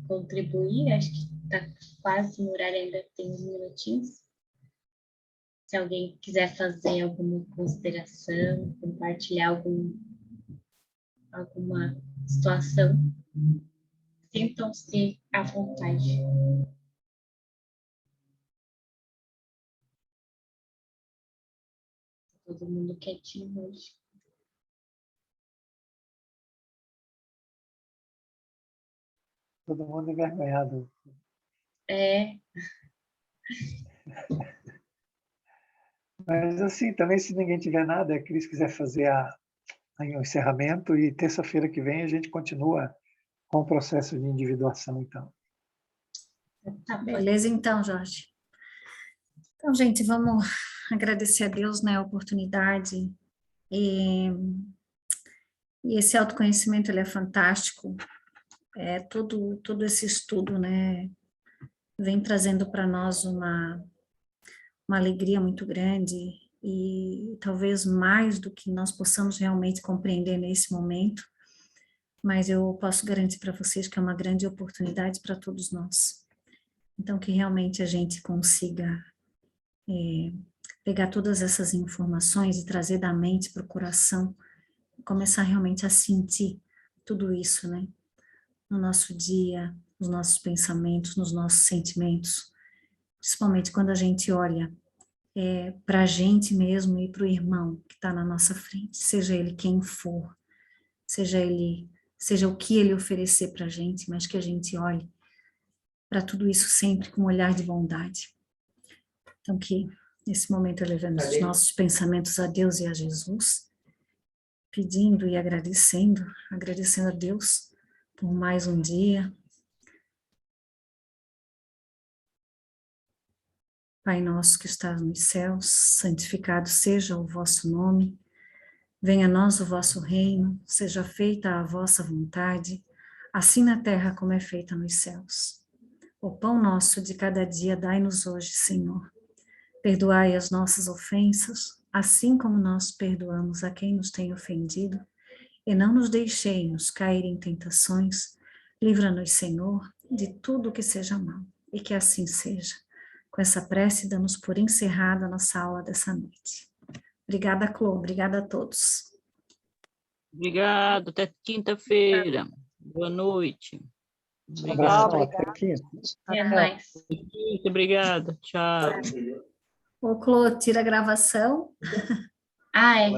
contribuir. Acho que está quase no horário, ainda tem uns minutinhos. Se alguém quiser fazer alguma consideração, compartilhar alguma situação, sintam-se à vontade. Todo mundo quietinho hoje. Todo mundo envergonhado. É, Mas assim, também se ninguém tiver nada, a Cris quiser fazer o encerramento, e terça-feira que vem a gente continua com o processo de individuação, então. tá bom. Beleza, então, Jorge. Então, gente, vamos agradecer a Deus, né, a oportunidade. E esse autoconhecimento, ele é fantástico. Todo esse estudo, né, vem trazendo para nós uma alegria muito grande, e talvez mais do que nós possamos realmente compreender nesse momento, mas eu posso garantir para vocês que é uma grande oportunidade para todos nós. Então, que realmente a gente consiga pegar todas essas informações e trazer da mente para o coração, começar realmente a sentir tudo isso, né? No nosso dia, nos nossos pensamentos, nos nossos sentimentos, principalmente quando a gente olha para a gente mesmo e para o irmão que está na nossa frente, seja ele quem for, seja o que ele oferecer para a gente, mas que a gente olhe para tudo isso sempre com um olhar de bondade. Então, que nesse momento elevemos os nossos pensamentos a Deus e a Jesus, pedindo e agradecendo a Deus por mais um dia. Pai nosso que estás nos céus, santificado seja o vosso nome, venha a nós o vosso reino, seja feita a vossa vontade, assim na terra como é feita nos céus. O pão nosso de cada dia dai-nos hoje, Senhor. Perdoai as nossas ofensas, assim como nós perdoamos a quem nos tem ofendido, e não nos deixeis cair em tentações, livra-nos, Senhor, de tudo que seja mal, e que assim seja. Com essa prece, damos por encerrada a nossa aula dessa noite. Obrigada, Clô, obrigada a todos. Obrigado, até quinta-feira. Boa noite. Um abração, Obrigada. até quinta. É nóis. Obrigada, tchau. Ô, Clô, tira a gravação. Ah, é.